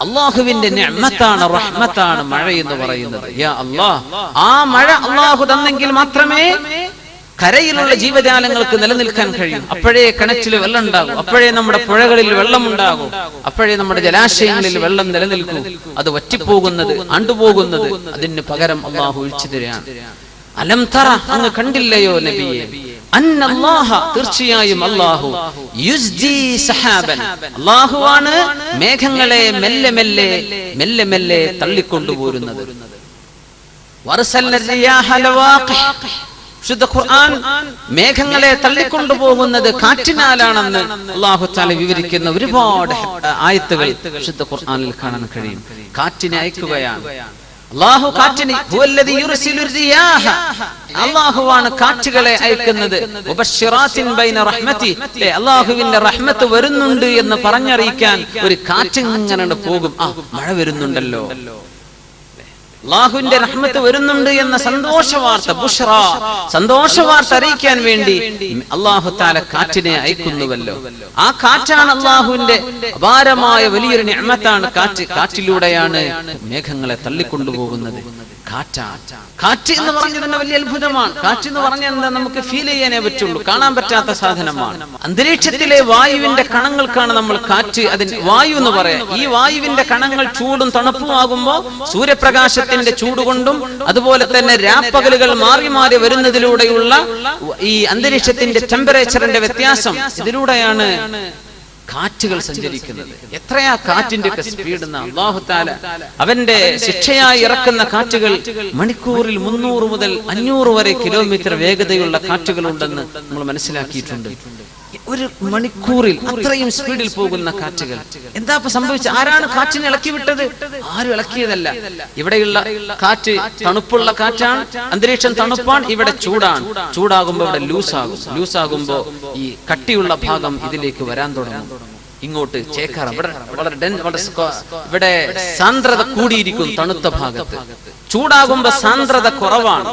അല്ലാഹുവിന്റെ നിഅമത്താണ്, റഹ്മത്താണ് മഴ എന്ന് പറയുന്നത്. യാ അല്ലാഹ്, ആ മഴ അല്ലാഹു തന്നെങ്കിൽ മാത്രമേ കരയിലുള്ള ജീവജാലങ്ങൾക്ക് നിലനിൽക്കാൻ കഴിയും. അപ്പോഴേ കിണറ്റിൽ വെള്ളം ഉണ്ടാകും, അപ്പോഴേ നമ്മുടെ പുഴകളിൽ വെള്ളമുണ്ടാകും, അപ്പോഴേ നമ്മുടെ ജലാശയങ്ങളിൽ വെള്ളം നിലനിൽക്കൂ. അത് വറ്റിപ്പോകുന്നത്, അണ്ടുപോകുന്നത് അതിന് പകരം അല്ലാഹു ഒഴിച്ചു തരികയാണ്. അലം തറ, അങ്ങ് കണ്ടില്ലയോ നബിയെ, അന്നല്ലാഹ, തീർച്ചയായും അല്ലാഹു, യുസ്ജി സഹാബൻ, അല്ലാഹുവാണ് മേഘങ്ങളെ മെല്ലെ മെല്ലെ മെല്ലെ മെല്ലെ തള്ളിക്കൊണ്ടുപോരുന്നത്. വറസൽന റിയാഹ ലവാഖിഹ്, ശുദ്ധ ഖുർആൻ മേഘങ്ങളെ തള്ളിക്കൊണ്ടുപോകുന്നത് കാറ്റിനാലാണെന്ന് അല്ലാഹു തആല വിവരിക്കുന്ന ഒരുപാട് ആയത്തുകൾ ശുദ്ധ ഖുർആനിൽ കാണാൻ കഴിയും. കാറ്റിനെ അയക്കുകയാണ് അല്ലാഹു. കാറ്റിനെ ഹുവല്ലദീ യുർസിലു റിയാഹ, അല്ലാഹുവാണ് കാറ്റുകളെ അയക്കുന്നത്. മുബശ്ശിറാത്തിൻ ബൈന റഹ്മതി, അല്ലാഹുവിന്റെ റഹ്മത്ത് വരുന്നുണ്ട് എന്ന് പറഞ്ഞറിയിക്കാൻ ഒരു കാറ്റ് ഇങ്ങനെ പോകും. മഴ വരുന്നുണ്ടല്ലോ, അല്ലാഹുവിന്റെ റഹ്മത്ത് വരുന്നുണ്ട് എന്ന സന്തോഷവാർത്ത, ബുഷ്റ, സന്തോഷവാർത്ത അറിയിക്കാൻ വേണ്ടി അല്ലാഹു തആല കാറ്റിനെ അയക്കുന്നുവല്ലോ. ആ കാറ്റാണ് അല്ലാഹുവിന്റെ അപാരമായ വലിയൊരു നിഅമത്താണ് കാറ്റ്. കാറ്റിലൂടെയാണ് മേഘങ്ങളെ തള്ളിക്കൊണ്ടുപോകുന്നത്. കാറ്റ് എന്ന് പറഞ്ഞത് തന്നെ വലിയ അത്ഭുതമാണ്. കാറ്റ് എന്ന് പറഞ്ഞാൽ എന്താ, നമുക്ക് ഫീൽ ചെയ്യാനേ പറ്റുള്ളൂ, കാണാൻ പറ്റാത്ത സാധനമാണ്. അന്തരീക്ഷത്തിലെ വായുവിന്റെ കണങ്ങൾക്കാണ് നമ്മൾ കാറ്റ്, അതിന് വായു എന്ന് പറയാം. ഈ വായുവിന്റെ കണങ്ങൾ ചൂടും തണുപ്പും ആകുമ്പോൾ സൂര്യപ്രകാശത്തിന്റെ ചൂടുകൊണ്ടും അതുപോലെ തന്നെ രാപ്പകലുകൾ മാറി മാറി വരുന്നതിലൂടെയുള്ള ഈ അന്തരീക്ഷത്തിന്റെ ടെമ്പറേച്ചറിന്റെ വ്യത്യാസം, ഇതിലൂടെയാണ് കാറ്റുകൾ സഞ്ചരിക്കുന്നത്. എത്രയാ കാറ്റിന്റെ ഒക്കെ സ്പീഡ്! അല്ലാഹു തആല അവന്റെ ശിക്ഷയായി ഇറക്കുന്ന കാറ്റുകൾ മണിക്കൂറിൽ 300 മുതൽ 500 വരെ കിലോമീറ്റർ വേഗതയുള്ള കാറ്റുകൾ ഉണ്ടെന്ന് നമ്മൾ മനസ്സിലാക്കിയിട്ടുണ്ട്. ഒരു മണിക്കൂറിൽ അത്രയും സ്പീഡിൽ പോകുന്ന കാറ്റുകൾ. എന്താ ഇപ്പൊ സംഭവിച്ചത്? ആരാണ് കാറ്റിനെ ഇളക്കി വിട്ടത്? ആരും ഇളക്കിയതല്ല. ഇവിടെയുള്ള കാറ്റ് തണുപ്പുള്ള കാറ്റാണ്, അന്തരീക്ഷം തണുപ്പാണ്, ഇവിടെ ചൂടാണ്. ചൂടാകുമ്പോ ഇവിടെ ലൂസാകുമ്പോ ഈ കട്ടിയുള്ള ഭാഗം ഇതിലേക്ക് വരാൻ തുടങ്ങും. ഇങ്ങോട്ട് ചേക്കാറ ഇവിടെ സാന്ദ്രത കൂടിയിരിക്കും. തണുത്ത ഭാഗത്ത് ചൂടാകുമ്പോ സാന്ദ്രത കുറവാണ്.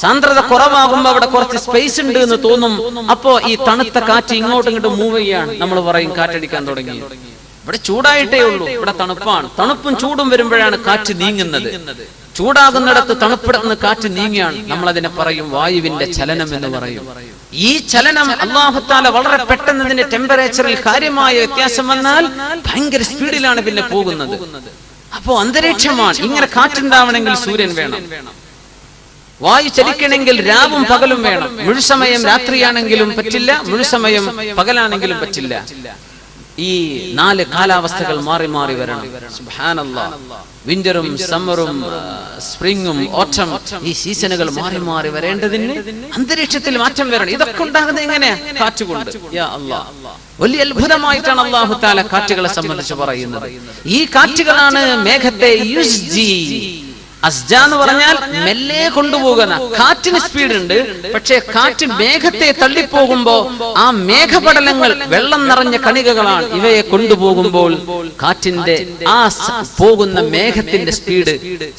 സാന്ദ്രത കുറവാകുമ്പോ അവിടെ കുറച്ച് സ്പേസ് ഉണ്ട് എന്ന് തോന്നും. അപ്പോ ഈ തണുത്ത കാറ്റ് ഇങ്ങോട്ടും ഇങ്ങോട്ടും മൂവ് ചെയ്യാണ്. നമ്മൾ പറയും കാറ്റടിക്കാൻ തുടങ്ങി. ഇവിടെ ചൂടായിട്ടേ ഉള്ളൂ, ഇവിടെ തണുപ്പാണ്. തണുപ്പും ചൂടും വരുമ്പോഴാണ് കാറ്റ് നീങ്ങുന്നത്. ചൂടാകുന്നിടത്ത് തണുപ്പിടന്ന് കാറ്റ് നീങ്ങിയാണ്. നമ്മൾ അതിനെ പറയും വായുവിന്റെ ചലനം എന്ന് പറയും. ഈ ചലനം അല്ലാഹു തആല വളരെ പെട്ടെന്ന് ഇതിന്റെ ടെമ്പറേച്ചറിൽ കാര്യമായ വ്യത്യാസം വന്നാൽ ഭയങ്കര സ്പീഡിലാണ് പിന്നെ പോകുന്നത്. അപ്പോ അന്തരീക്ഷമാണ്. ഇങ്ങനെ കാറ്റുണ്ടാവണമെങ്കിൽ സൂര്യൻ വേണം, വായു ചലിക്കണമെങ്കിൽ രാവും പകലും വേണം. മുഴുസമയം രാത്രിയാണെങ്കിലും പറ്റില്ല, മുഴുസമയം പകലാണെങ്കിലും പറ്റില്ല. ഈ 4 കാലാവസ്ഥകൾ മാറി മാറി വരണം. സുബ്ഹാനല്ലാഹ്. വിന്ററും സമ്മറും സ്പ്രിങ്ങും ഓട്ടം, ഈ സീസണുകൾ മാറി മാറി വരേണ്ടതിന് അന്തരീക്ഷത്തിൽ മാറ്റം വരണം. ഇതൊക്കെ ഉണ്ടാകുന്നത് എങ്ങനെയാ? കാറ്റുകൊണ്ട്. യാ അല്ലാഹ്, വലിയ അത്ഭുതമായിട്ടാണ് അല്ലാഹു തആല കാറ്റുകളെ സംബന്ധിച്ച് പറയുന്നത്. ഈ കാറ്റുകളാണ് മേഘത്തെ യുസ്ജി. അസ്ജ എന്ന് പറഞ്ഞാൽ മെല്ലെ കൊണ്ടുപോകുന്ന. കാറ്റിന് സ്പീഡ് ഉണ്ട്, പക്ഷേ കാറ്റ് മേഘത്തെ തള്ളിപ്പോകുമ്പോ ആ മേഘപടലങ്ങൾ വെള്ളം നിറഞ്ഞ കണികകളാണ്. ഇവയെ കൊണ്ടുപോകുമ്പോൾ കാറ്റിന്റെ ആ പോകുന്ന മേഘത്തിന്റെ സ്പീഡ്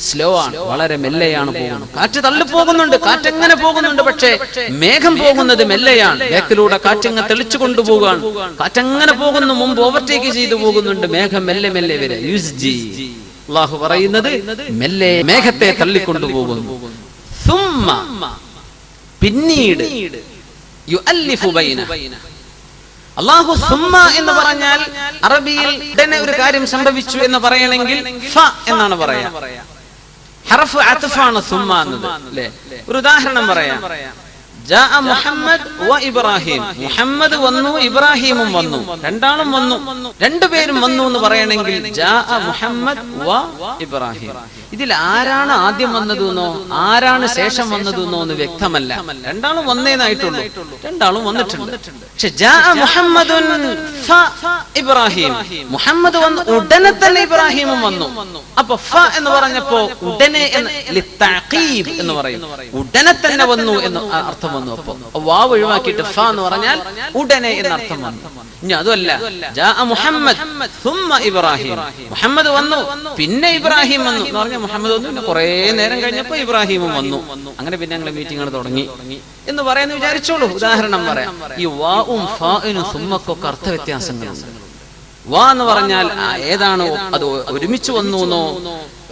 സ്ലോ ആണ്, വളരെ മെല്ലെയാണ് പോകുന്നത്. കാറ്റ് തള്ളിപ്പോകുന്നുണ്ട്, കാറ്റ് എങ്ങനെ പോകുന്നുണ്ട്, പക്ഷേ മേഘം പോകുന്നത് മെല്ലെയാണ്. മേഘത്തിലൂടെ കാറ്റങ്ങ് തെളിച്ചു കൊണ്ടുപോകാൻ, കാറ്റങ്ങനെ പോകുന്നു, മുമ്പ് ഓവർടേക്ക് ചെയ്തു പോകുന്നുണ്ട്. മേഘം മെല്ലെ മെല്ലെ വരെ യുസ്ജി. അല്ലാഹു പറയുന്നത് മെല്ലെ മേഘത്തെ തള്ളിക്കൊണ്ടുപോകുന്നു. പിന്നീട് യുഅല്ലിഫു ബൈന. അല്ലാഹു സുമ്മ എന്ന് പറഞ്ഞാൽ അറബിയിൽ ഉടനെ ഒരു കാര്യം സംഭവിച്ചു എന്ന് പറയണമെങ്കിൽ ഫ എന്നാണ് പറയാ. ഹർഫ് അത്ഫാണ് സുമ്മ എന്നത്, അല്ലേ? ഒരു ഉദാഹരണം പറയാം. ജാഅ മുഹമ്മദ് വ ഇബ്രാഹിം. മുഹമ്മദ് വന്നു, ഇബ്രാഹിമും വന്നു, രണ്ടാളും വന്നു, രണ്ടുപേരും വന്നു എന്ന് പറയണമെങ്കിൽ ജാഅ മുഹമ്മദ് വ ഇബ്രാഹിം. ഇതിൽ ആരാണ് ആദ്യം വന്നതെന്നോ ആരാണ് ശേഷം വന്നതെന്നോ എന്ന് വ്യക്തമല്ല. രണ്ടാളും വന്നേനായിട്ടുള്ളൂ, രണ്ടാളും വന്നിട്ടുണ്ട്. പക്ഷെ ജാഅ മുഹമ്മദുൻ ഫ ഇബ്രാഹിം, മുഹമ്മദ് വന്നു ഉടനെ തന്നെ ഇബ്രാഹിമും വന്നു. അപ്പൊ ഫ എന്ന് പറഞ്ഞപ്പോ ഉടനെ ലിത്തഅഖീബ് എന്ന് പറയും, ഉടനെ തന്നെ വന്നു എന്ന് അർത്ഥം വന്നു. അപ്പൊ വാവ് ഒഴിവാക്കിയിട്ട് ഫ എന്ന് പറഞ്ഞാൽ ഉടനെ എന്ന അർത്ഥം വന്നു. ഇനി അതുമല്ല, ജാഅ മുഹമ്മദ് സുമ്മ ഇബ്രാഹിം, മുഹമ്മദ് വന്നു പിന്നെ ഇബ്രാഹിം വന്നു എന്ന് പറഞ്ഞാൽ മുഹമ്മദ് വന്നു, പിന്നെ കുറെ നേരം കഴിഞ്ഞപ്പോ ഇബ്രാഹിമും വന്നു. അങ്ങനെ പിന്നെ ഞങ്ങൾ മീറ്റിംഗുകൾ തുടങ്ങി എന്ന് പറയാന്ന് വിചാരിച്ചോളൂ. ഉദാഹരണം പറയാം. ഈ വാവും ഫാഇനും സുമ്മക്കൊക്കെ അർത്ഥ വ്യത്യാസങ്ങളുണ്ട്. വാ എന്ന് പറഞ്ഞാൽ ഏതാണോ അത് ഒരുമിച്ച് വന്നു എന്നോ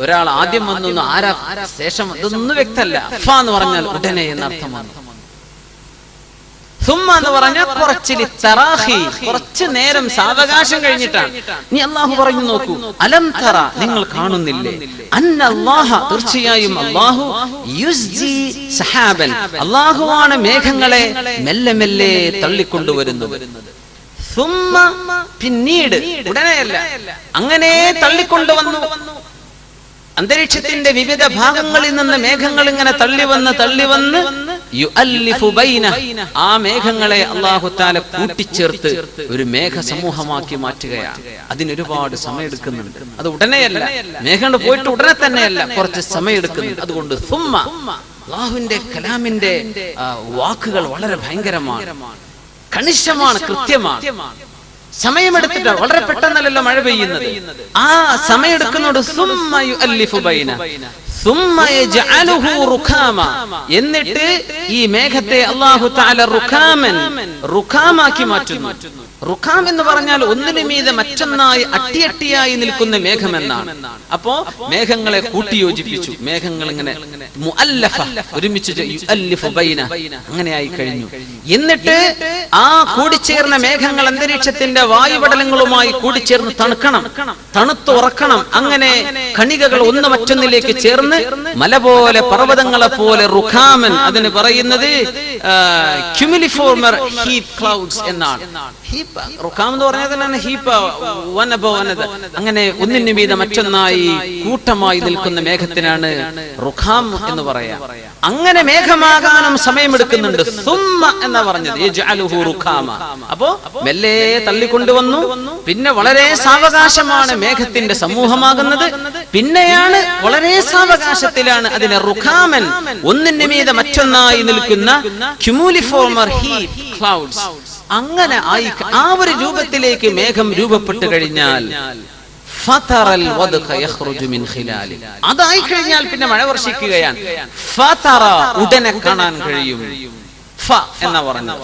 ഒരാൾ ആദ്യം വന്നു എന്നോ ആരാ ശേഷം ഇതൊന്നും വ്യക്തമല്ല. ഫ എന്ന് പറഞ്ഞാൽ ഉടനെ എന്നർത്ഥം വന്നു. സുമ്മ എന്ന് പറഞ്ഞാൽ കുറച്ച് നേരം സാവകാശം കഴിഞ്ഞിട്ടാണ്. നീ അല്ലാഹു പറഞ്ഞു നോക്കൂ, അലം തറ, നിങ്ങൾ കാണുന്നില്ലേ, അന്നല്ലാഹ, തീർച്ചയായും അല്ലാഹു, യുസ്ജി സഹാബൻ, അല്ലാഹുവാണ് മേഘങ്ങളെ മെല്ലെ മെല്ലെ തള്ളിക്കൊണ്ടുവരുന്നത്. സുമ്മ, പിന്നീട്, ഉടനെയല്ല, അങ്ങനെ തള്ളിക്കൊണ്ടുവന്നു. അന്തരീക്ഷത്തിന്റെ വിവിധ ഭാഗങ്ങളിൽ നിന്ന് മേഘങ്ങൾ ഇങ്ങനെ തള്ളിവന്ന് യുഅല്ലിഫു ബൈന, ആ മേഘങ്ങളെ അല്ലാഹു തആല കൂട്ടിച്ചേർത്ത് ഒരു മേഘ സമൂഹമാക്കി മാറ്റുകയാണ്. അതിനൊരുപാട് സമയമെടുക്കുന്നുണ്ട്. അത് ഉടനെയല്ല, മേഘങ്ങൾ പോയിട്ട് ഉടനെ തന്നെയല്ല, കുറച്ച് സമയമെടുക്കുന്നുണ്ട്. അതുകൊണ്ട് സുമ്മ, അല്ലാഹുവിന്റെ കലാമിന്റെ വാക്കുകൾ വളരെ ഭയങ്കരമാണ്, കണിശമാണ്, കൃത്യമാണ്. സമയമെടുത്തിട്ട് വളരെ പെട്ടെന്നല്ലല്ലോ മഴ പെയ്യുന്നത്. ആ സമയമെടുക്കുന്നോട് സുമ്മ യുഅല്ലിഫു ബൈന സുമ്മ യജ്അലുഹു റുഖാമ, എന്നിട്ട് ഈ മേഘത്തെ അല്ലാഹു തആല റുഖാമാക്കി മാറ്റുന്നു. റുഖാം എന്ന് പറഞ്ഞാൽ ഒന്നിനു മീതെ മറ്റൊന്നായി അട്ടിയട്ടിയായി നിൽക്കുന്ന മേഘം എന്നാണ്. അപ്പോ മേഘങ്ങളെ കൂട്ടിയോജിപ്പിച്ചു. മേഘങ്ങൾ ഇങ്ങനെ മുഅല്ലഫ, ഒരുമിച്ച് യുഅല്ലിഫു ബൈന, അങ്ങനെയായി കഴിഞ്ഞു. എന്നിട്ട് ആ കൂടിച്ചേർന്ന മേഘങ്ങൾ അന്തരീക്ഷത്തിന്റെ വായുപടലങ്ങളുമായി കൂടിച്ചേർന്ന് തണുത്തുറക്കണം. അങ്ങനെ കണികകൾ ഒന്ന് മറ്റൊന്നിലേക്ക് ചേർന്ന് മല പോലെ, പർവ്വതങ്ങളെ പോലെ, റുഖാമൻ, അതിന് പറയുന്നത് ക്യുമുലിഫോർമർ ഹീറ്റ് ക്ലൗഡ്സ് എന്നാണ്. റുഖാം എന്ന് പറഞ്ഞാൽ തന്നെയാണ് ഹീപ്പ്, അങ്ങനെ ഒന്നിനു മീതെ മറ്റൊന്നായി കൂട്ടമായി നിൽക്കുന്ന മേഘത്തിനാണ് റുഖാം എന്ന് പറയാം. അങ്ങനെ മേഘമാകാനും സമയമെടുക്കുന്നുണ്ട്. സുമ്മ എന്നാ പറഞ്ഞത്, യജ്അലുഹു റുഖാമ. അപ്പോ മെല്ലെ തള്ളിക്കൊണ്ടുവന്നു, പിന്നെ വളരെ സാവകാശമാണ് മേഘത്തിന്റെ സമൂഹമാകുന്നത്. പിന്നെയാണ് വളരെ സാവകാശത്തിലാണ് അതിനെ റുഖാമൻ, ഒന്നിനു മീതെ മറ്റൊന്നായി നിൽക്കുന്ന ക്യുമുലിഫോർമർ ഹീറ്റ് ക്ലൗഡ്സ്, അങ്ങനെ ആ ഒരു രൂപത്തിലേക്ക് മേഘം രൂപപ്പെട്ടു കഴിഞ്ഞാൽ അതായി കഴിഞ്ഞാൽ പിന്നെ മഴ വർഷിക്കുകയാണ്. ഉടനെ കാണാൻ കഴിയും. ഫ എന്നാ പറഞ്ഞു.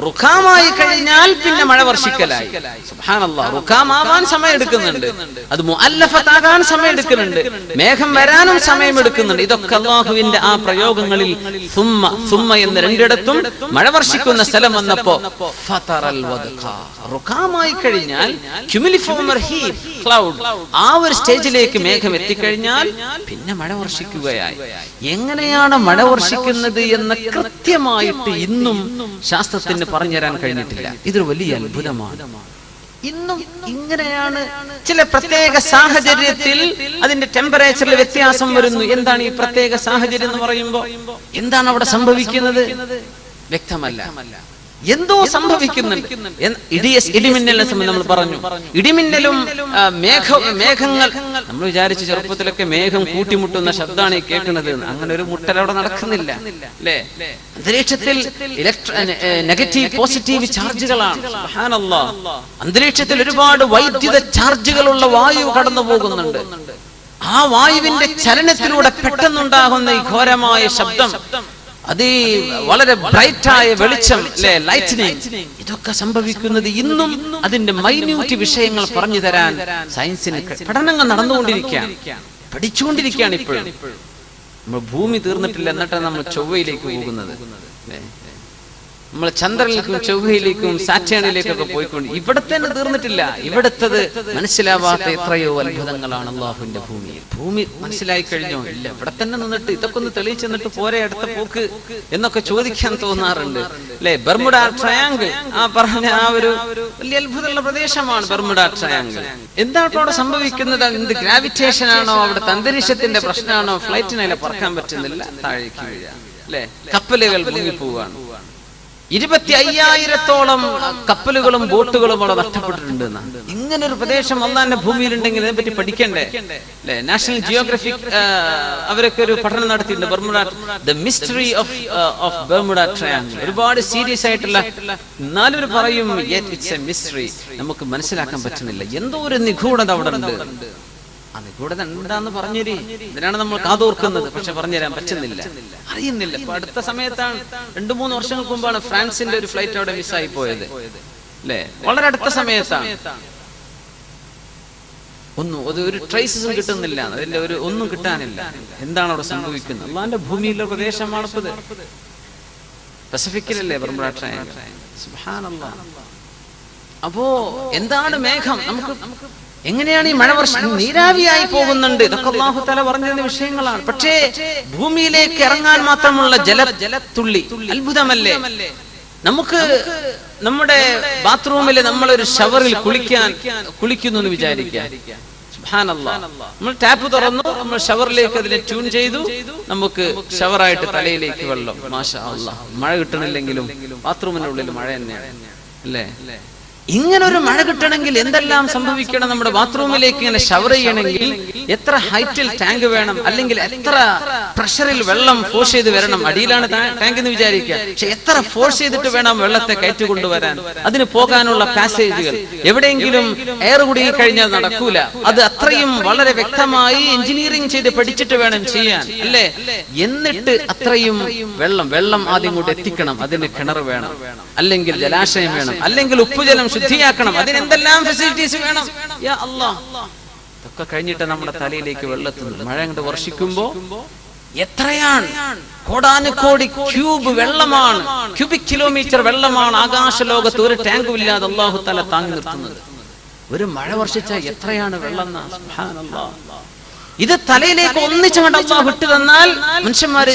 റുഖാമായി കഴിഞ്ഞാൽ പിന്നെ മഴ വർഷിക്കലായി. സുബ്ഹാനല്ലാഹ്, റുഖാമാവാൻ സമയം എടുക്കുന്നുണ്ട്, അത് മുഅല്ലഫത്താകാൻ സമയം എടുക്കുന്നുണ്ട്, മേഘം വരാനും സമയം എടുക്കുന്നുണ്ട്. ഇതൊക്കെ അല്ലാഹുവിന്റെ ആ പ്രയോഗങ്ങളിൽ സുമ്മ എന്ന് രണ്ടിടത്തും മഴ വർഷിക്കുന്ന സ്ഥലം വന്നപ്പോ ഫതറൽ വദ്ഖ, റുഖാമായി കഴിഞ്ഞാൽ ക്യുമുലിഫോമർ ഹീറ്റ് ക്ലൗഡ്, ആ ഒരു സ്റ്റേജിലേക്ക് മേഘം എത്തിക്കഴിഞ്ഞാൽ പിന്നെ മഴ വർഷിക്കുകയായി. എങ്ങനെയാണ് മഴ വർഷിക്കുന്നത് എന്ന് കൃത്യമായിട്ട് ഇന്നും ശാസ്ത്രത്തിന് പറഞ്ഞു തരാൻ കഴിഞ്ഞിട്ടില്ല. ഇതൊരു വലിയ അത്ഭുതമാണ്. ഇന്നും ഇങ്ങനെയാണ്. ചില പ്രത്യേക സാഹചര്യത്തിൽ അതിന്റെ ടെമ്പറേച്ചറിൽ വ്യത്യാസം വരുന്നു. എന്താണ് ഈ പ്രത്യേക സാഹചര്യം എന്ന് പറയുമ്പോൾ? എന്താണ് അവിടെ സംഭവിക്കുന്നത് വ്യക്തമല്ല. എന്തോ സംഭവിക്കുന്നുണ്ട്. ഇടിമിന്നലിനെ സംബന്ധിച്ച് നമ്മൾ പറഞ്ഞു. ഇടിമിന്നലും മേഘങ്ങൾ, നമ്മൾ വിചാരിച്ചു ചെറുപ്പത്തിലൊക്കെ മേഘം കൂട്ടിമുട്ടുന്ന ശബ്ദമാണ് ഈ കേൾക്കുന്നത്. അങ്ങനെ ഒരു മുട്ടൽ അവിടെ നടക്കുന്നില്ല അല്ലേ? അന്തരീക്ഷത്തിൽ നെഗറ്റീവ് പോസിറ്റീവ് ചാർജുകളാണ്. സുബ്ഹാനല്ലാഹ്, അന്തരീക്ഷത്തിൽ ഒരുപാട് വൈദ്യുത ചാർജുകളുള്ള വായു കടന്നു പോകുന്നുണ്ട്. ആ വായുവിന്റെ ചലനത്തിലൂടെ പെട്ടെന്നുണ്ടാകുന്ന ഈ ഘോരമായ ശബ്ദം, അത് വളരെ ബ്രൈറ്റായ വെളിച്ചം അല്ലെ, ലൈറ്റ്നിങ്, ഇതൊക്കെ സംഭവിക്കുന്നത് ഇന്നും അതിന്റെ മൈന്യൂട്ട് വിഷയങ്ങൾ പറഞ്ഞു തരാൻ സയൻസിന് പഠനങ്ങൾ നടന്നുകൊണ്ടിരിക്കുകയാണ്, പഠിച്ചുകൊണ്ടിരിക്കുകയാണ്. ഇപ്പോഴും നമ്മൾ ഭൂമി തീർന്നിട്ടില്ല, എന്നിട്ടാണ് നമ്മൾ ചൊവ്വയിലേക്ക് പോകുന്നത്. നമ്മൾ ചന്ദ്രനിലേക്കും ചൊവ്വയിലേക്കും സാറ്റേണിലേക്കൊക്കെ പോയിക്കൊണ്ട് ഇവിടെ തന്നെ തീർന്നിട്ടില്ല. ഇവിടുത്തത് മനസ്സിലാവാത്ത എത്രയോ അത്ഭുതങ്ങളാണ് അള്ളാഹുവിന്റെ ഭൂമിയിൽ. ഭൂമി മനസ്സിലായി കഴിഞ്ഞോ? ഇല്ല, ഇവിടെ തന്നെ നിന്നിട്ട് ഇതൊക്കെ ഒന്ന് തെളിയിച്ചെന്നിട്ട് പോരെ അടുത്ത പോക്ക് എന്നൊക്കെ ചോദിക്കാൻ തോന്നാറുണ്ട് അല്ലെ? ബർമുഡ ട്രയാങ്കിൾ, ആ പറഞ്ഞ ആ ഒരു വലിയ അത്ഭുതമുള്ള പ്രദേശമാണ് ബർമുഡ ട്രയാങ്കിൾ. എന്താണ് അവിടെ സംഭവിക്കുന്നത്? എന്ത് ഗ്രാവിറ്റേഷൻ ആണോ? അവിടുത്തെ അന്തരീക്ഷത്തിന്റെ പ്രശ്നമാണോ? ഫ്ലൈറ്റിനെ പറക്കാൻ പറ്റുന്നില്ല, താഴേക്ക് വീഴുക അല്ലെ? കപ്പലുകൾ മുങ്ങിപ്പോവാണ്. 25,000-ഓളം കപ്പലുകളും ബോട്ടുകളും അവിടെ നഷ്ടപ്പെട്ടിട്ടുണ്ട്. ഇങ്ങനൊരു പ്രദേശം അള്ളാന്റെ ഭൂമിയിലുണ്ടെങ്കിൽ ഇതിനെപ്പറ്റി പഠിക്കണ്ടേ അല്ലെ? നാഷണൽ ജിയോഗ്രഫിക് അവരൊക്കെ ഒരു പഠനം നടത്തിയിട്ടുണ്ട്. Bermuda, the mystery of Bermuda triangle. ഒരുപാട് സീരിയസ് ആയിട്ടുള്ള, എന്നാലും പറയും ഇറ്റ്സ് എ മിസ്റ്ററി, നമുക്ക് മനസ്സിലാക്കാൻ പറ്റുന്നില്ല. എന്തോ ഒരു നിഗൂഢത അവിടെ ഉണ്ട്. ആ നിഗൂഢത എന്താന്ന് പറഞ്ഞേരി, ഇതിനാണ് നമ്മൾ കാതോർക്കുന്നത്. പക്ഷെ പറഞ്ഞുതരാൻ പറ്റുന്നില്ല, അറിയുന്നില്ല. ഇപ്പൊ അടുത്ത സമയത്താണ്, 2-3 വർഷങ്ങൾക്ക് മുമ്പാണ് ഫ്രാൻസിന്റെ ഒരു ഫ്ലൈറ്റ് അവിടെ മിസ്സായി പോയത് അല്ലെ? വളരെ അടുത്ത സമയത്താണ്. ഒരു ട്രേസസും കിട്ടുന്നില്ല, അതിന്റെ ഒന്നും കിട്ടാനില്ല. എന്താണ് അവിടെ സംഭവിക്കുന്നത്? അള്ളാന്റെ ഭൂമിയിലെ പ്രദേശമാണ് ഇത്. പസഫിക്കിലല്ലേ ബർമുഡ ട്രയാങ്കിൾ? സുബ്ഹാനല്ലാഹ്. അപ്പോ എന്താണ് മേഘം? നമുക്ക് എങ്ങനെയാണ് ഈ മഴ വർഷം നീരാവിയായി പോകുന്നുണ്ട്? ഇതൊക്കെ അല്ലാഹു തആല പറഞ്ഞിരുന്ന വിഷയങ്ങളാണ്. പക്ഷേ ഭൂമിയിലേക്ക് ഇറങ്ങാൻ മാത്രമുള്ള ജലത്തുള്ളി അത്ഭുതമല്ലേ? നമുക്ക് നമ്മുടെ ബാത്റൂമിൽ നമ്മളൊരു ഷവറിൽ കുളിക്കുന്നു എന്ന് വിചാരിക്കാം. സുബ്ഹാനല്ലാഹ്, നമ്മൾ ടാപ്പ് തുറന്നു, നമ്മൾ ഷവറിലേക്ക് അതിനെ ട്യൂൺ ചെയ്തു, നമുക്ക് ഷവറായിട്ട് തലയിലേക്ക് വെള്ളം. മാഷാ അല്ലാഹ്, മഴ കിട്ടണില്ലെങ്കിലും ബാത്റൂമിന്റെ ഉള്ളിൽ മഴ തന്നെയാണ് അല്ലേ? ഇങ്ങനൊരു മഴ കിട്ടണമെങ്കിൽ എന്തെല്ലാം സംഭവിക്കണം? നമ്മുടെ ബാത്റൂമിലേക്ക് ഇങ്ങനെ ഷവർ ചെയ്യണമെങ്കിൽ എത്ര ഹൈറ്റിൽ ടാങ്ക് വേണം, അല്ലെങ്കിൽ എത്ര പ്രഷറിൽ വെള്ളം ഫോഴ്സ് ചെയ്ത് വരണം? അടിയിലാണ് ടാങ്ക് എന്ന് വിചാരിക്കുക, പക്ഷെ എത്ര ഫോഴ്സ് ചെയ്തിട്ട് വേണം വെള്ളത്തെ കയറ്റിക്കൊണ്ടുവരാൻ? അതിന് പോകാനുള്ള പാസേജുകൾ, എവിടെയെങ്കിലും എയർ കുടുങ്ങി കഴിഞ്ഞാൽ നടക്കൂല. അത് അത്രയും വളരെ വ്യക്തമായി എഞ്ചിനീയറിംഗ് ചെയ്ത് പഠിച്ചിട്ട് വേണം ചെയ്യാൻ അല്ലേ? എന്നിട്ട് അത്രയും വെള്ളം ആദ്യം കൂടെ എത്തിക്കണം. അതിന് കിണർ വേണം, അല്ലെങ്കിൽ ജലാശയം വേണം, അല്ലെങ്കിൽ ഉപ്പുജലം ശുദ്ധിയാക്കണം. അതിനെന്തെല്ലാം ഫെസിലിറ്റീസ് വേണം? യാ അല്ലാഹ്, ഇതൊക്കെ കഴിഞ്ഞിട്ട് നമ്മുടെ തലയിലേക്ക് വെള്ളത്തുന്നത്. മഴ അങ്ങോട്ട് വർഷിക്കുമ്പോ എത്രയാണ്? കോടാനുകോടി ക്യൂബ് വെള്ളമാണ്, ക്യൂബിക് കിലോമീറ്റർ വെള്ളമാണ് ആകാശലോകത്ത് ഒരു ടാങ്കും ഇല്ലാതെ അല്ലാഹു തആല താങ്ങി നിർത്തുന്നത്. ഒരു മഴ വർഷിച്ചാൽ എത്രയാണ് വെള്ളം? സുബ്ഹാനല്ലാഹ്. ഇത് തലയിലേക്ക് ഒന്നിച്ചങ്ങോട്ട് അല്ലാഹു വിട്ടു തന്നാൽ മനുഷ്യന്മാര്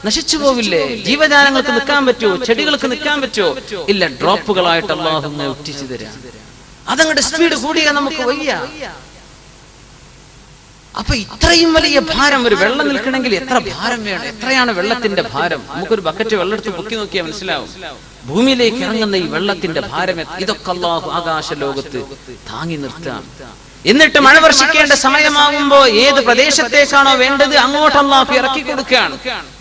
നശിച്ചു പോവില്ലേ? ജീവജാലങ്ങൾക്ക് നിൽക്കാൻ പറ്റുമോ? ചെടികൾക്ക് നിൽക്കാൻ പറ്റുമോ? ഇല്ല, ഡ്രോപ്പുകളായിട്ട് അല്ലാഹു ഒറ്റിച്ചു തരാം. അതങ്ങോട്ട് സ്പീഡ് കൂടിയാൽ നമുക്ക് വയ്യ. അപ്പൊ ഇത്രയും വലിയ ഭാരം, ഒരു വെള്ളം നിൽക്കണമെങ്കിൽ എത്ര ഭാരം വേണം? എത്രയാണ് വെള്ളത്തിന്റെ ഭാരം? നമുക്കൊരു ബക്കറ്റ് വെള്ളം എടുത്ത് പൊക്കി നോക്കിയാൽ മനസ്സിലാവും ഭൂമിയിലേക്ക് ഇറങ്ങുന്ന ഈ വെള്ളത്തിന്റെ ഭാരം. ഇതൊക്കെ അല്ലാഹു ആകാശ ലോകത്ത് താങ്ങി നിർത്താം. എന്നിട്ട് മഴ വർഷിക്കേണ്ട സമയമാകുമ്പോ ഏത് പ്രദേശത്തേക്കാണോ വേണ്ടത് അങ്ങോട്ട് അല്ലാഹു ഇറക്കി കൊടുക്കുകയാണ്.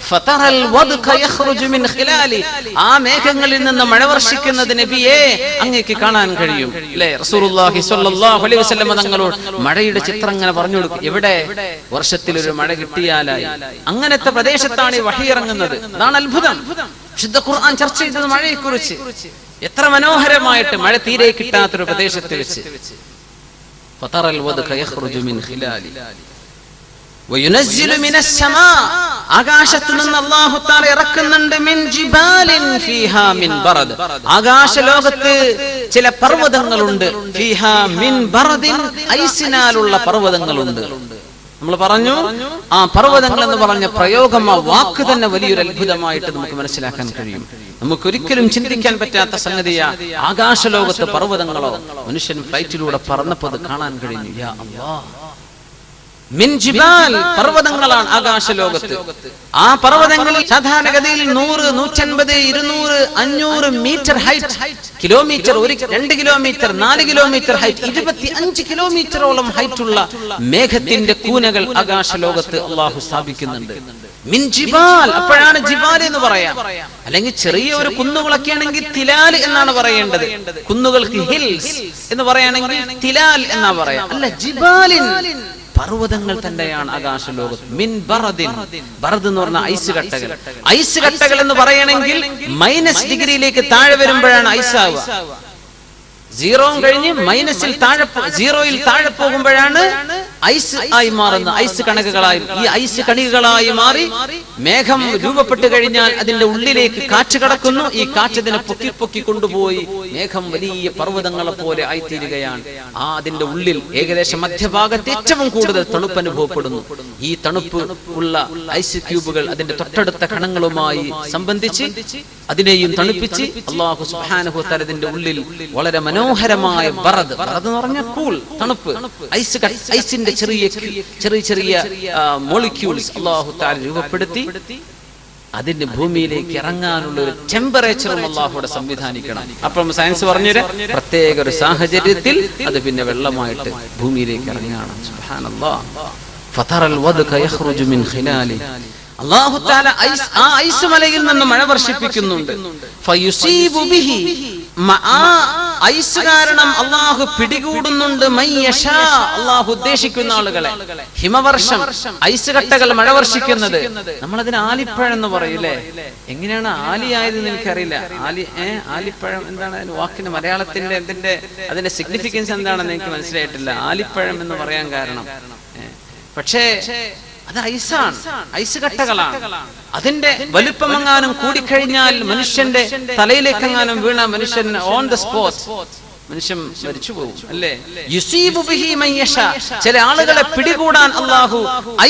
ഫതറൽ വദ്ഖ യഖ്റുജു മിൻ ഖിലാലി, ആ മേഘങ്ങളിൽ നിന്ന് മഴ വർഷിക്കുന്നത് നബിയെ അങ്ങേക്ക് കാണാൻ കഴിയും. അല്ലേ? റസൂലുള്ളാഹി സ്വല്ലല്ലാഹു അലൈഹി വസല്ലം തങ്ങളോട് മഴയുടെ ചിത്രം ഇങ്ങനെ പറഞ്ഞു കൊടുക്കും. എവിടെ വർഷത്തിൽ ഒരു മഴ കിട്ടിയാലായി. അങ്ങനത്തെ പ്രദേശത്താണ് ഈ വഹി ഇറങ്ങുന്നത്. അതാണ് അത്ഭുതം. വിശുദ്ധ ഖുർആൻ ചർച്ച ചെയ്തത് മഴയെക്കുറിച്ച്. എത്ര മനോഹരമായിട്ട് മഴ തീരെ കിട്ടാത്തൊരു പ്രദേശത്ത് വെച്ച് ഫതറൽ വദ്ഖ യഖ്റുജു മിൻ ഖിലാലി വയുനസ്സിലു മിനസ് സമാ, ആകാശത്തു നിന്ന് അല്ലാഹു തആല ഇറക്കുന്നുണ്ട് മിൻ ജിബാലിൻ ഫീഹാ മിൻ ബറദ്, ആകാശ ലോകത്ത് ചില പർവ്വതങ്ങളുണ്ട്. ഫീഹാ മിൻ ബറദിൻ, ഐസിനാലുള്ള പർവ്വതങ്ങളുണ്ട്. നമ്മൾ പറഞ്ഞു ആ പർവ്വതങ്ങൾ എന്ന് പറഞ്ഞ പ്രയോഗം, ആ വാക്ക് തന്നെ വലിയൊരു അത്ഭുതമായിട്ട് നമുക്ക് മനസ്സിലാക്കാൻ കഴിയും. നമുക്കൊരിക്കലും ചിന്തിക്കാൻ പറ്റാത്ത സംഗതിയാ ആകാശലോകത്ത് പർവ്വതങ്ങളോ. മനുഷ്യൻ ഫ്ലൈറ്റിലൂടെ പറന്നപ്പോൾ അത് കാണാൻ കഴിഞ്ഞു. യാ അല്ലാഹ്, മിൻ ജിബാൽ, പർവ്വതങ്ങളാണ് ആകാശലോകത്ത്. ആ പർവ്വതങ്ങളിൽ സാധാരണഗതിയിൽ 100, 150, 200, 500 metre height, kilometre, 2 kilometre, 4 kilometre height, 25 കിലോമീറ്ററോളം ഹൈറ്റുള്ള മേഘത്തിന്റെ കൂനകൾ ആകാശലോകത്ത് അല്ലാഹു സ്ഥാപിക്കുന്നുണ്ട്. മിൻ ജിബാൽ, അപ്പോഴാണ് ജിബാൽ എന്ന് പറയാം. അല്ലെങ്കിൽ ചെറിയ ഒരു കുന്നുകളൊക്കെ ആണെങ്കിൽ തിലാൽ എന്നാണ് പറയേണ്ടത്. കുന്നുകൾക്ക് ഹിൽസ് എന്ന് പറയുകയാണെങ്കിൽ തിലാൽ എന്നാ പറയാം. അല്ല, ജിബാലിൻ, പർവ്വതങ്ങൾ തന്നെയാണ് ആകാശലോകത്ത്. മിൻ ബറദിൻ, ബറദ് എന്ന് പറഞ്ഞ ഐസ് കട്ടകൾ. ഐസ് കട്ടകൾ എന്ന് പറയണമെങ്കിൽ -ഡിഗ്രിയിലേക്ക് താഴെ വരുമ്പോഴാണ് ഐസാവുക. 0 കഴിഞ്ഞ് -0യിൽ താഴെ പോകുമ്പോഴാണ് ഐസ് ആയി മാറുന്ന, ഐസ് കണക്കുകളായി. ഈ ഐസ് കണികകളായി മാറി മേഘം രൂപപ്പെട്ട് കഴിഞ്ഞാൽ അതിന്റെ ഉള്ളിലേക്ക് കാറ്റ് കടക്കുന്നു. ഈ കാറ്റ് അതിനെ പൊക്കി കൊണ്ടുപോയി മേഘം വലിയ പർവ്വതങ്ങളെ പോലെ ആയിത്തീരുകയാണ്. അതിന്റെ ഉള്ളിൽ ഏകദേശം മധ്യഭാഗത്ത് ഏറ്റവും കൂടുതൽ തണുപ്പ് അനുഭവപ്പെടുന്നു. ഈ തണുപ്പ് ഉള്ള ഐസ് ക്യൂബുകൾ അതിന്റെ തൊട്ടടുത്ത കണങ്ങളുമായി സംബന്ധിച്ച് അതിനെയും തണുപ്പിച്ച് അല്ലാഹു സുബ്ഹാനഹു വ തആല അതിന്റെ ഉള്ളിൽ വളരെ മനോഹരമായ ബറദ്, ബറദ് എന്ന് പറഞ്ഞാൽ കൂൾ, തണുപ്പ്, ഐസിന്റെ ചെറിയ മോളിക്യൂൾസ് അല്ലാഹു തആല രൂപപ്പെടുത്തി അതിന്റെ ഭൂമിയിലേക്ക് ഇറങ്ങാനുള്ള ഒരു ടെമ്പറേച്ചറും അല്ലാഹുവിടെ സംവിധാനിക്കണം. അപ്പം സയൻസ് പറഞ്ഞൊരു പ്രത്യേക ഒരു സാഹചര്യത്തിൽ അത് പിന്നെ വെള്ളമായിട്ട് ഭൂമിയിലേക്ക് ഇറങ്ങുകയാണ്. സുബ്ഹാനല്ലാഹ്. ഫതറൽ വദ്ഖ യഖ്റുജു മിൻ ഖിലാലി, അല്ലാഹു തആല ആ ഐസ് മലയിൽ നിന്ന് മഴ വർഷിപ്പിക്കുന്നുണ്ട്. ഫയുസീബു ബിഹി, ഐസ് കാരണം അല്ലാഹു പിടികൂടുന്നുണ്ട് മയ്യശാ, അല്ലാഹു ഉദ്ദേശിക്കുന്ന ആളുകളെ. ഹിമവർഷം, ഐസ് കട്ടകൾ മഴ വർഷിക്കുന്നത്. നമ്മളതിന് ആലിപ്പഴം എന്ന് പറയൂലേ. എങ്ങനെയാണ് ആലിയായതെന്ന് എനിക്കറിയില്ല. ആലിപ്പഴം എന്താണ് അതിന് വാക്കിന് മലയാളത്തിന്റെ അതിന്റെ സിഗ്നിഫിക്കൻസ് എന്താണെന്ന് എനിക്ക് മനസ്സിലായിട്ടില്ല. ആലിപ്പഴം എന്ന് പറയാൻ കാരണം പക്ഷേ അത് ഐസാണ്, ഐസ് കട്ടകളാണ്. അതിന്റെ വലുപ്പമെങ്ങാനും കൂടിക്കഴിഞ്ഞാൽ മനുഷ്യന്റെ തലയിലേക്കെങ്ങാനും വീണ മനുഷ്യൻ ഓൺ ദ സ്പോട്ട് മനുഷ്യൻ മരിച്ചു പോകും. അല്ലേ? യുസീബു ബിഹി മൻ യശാ, ചില ആളുകളെ പിടികൂടാൻ അല്ലാഹു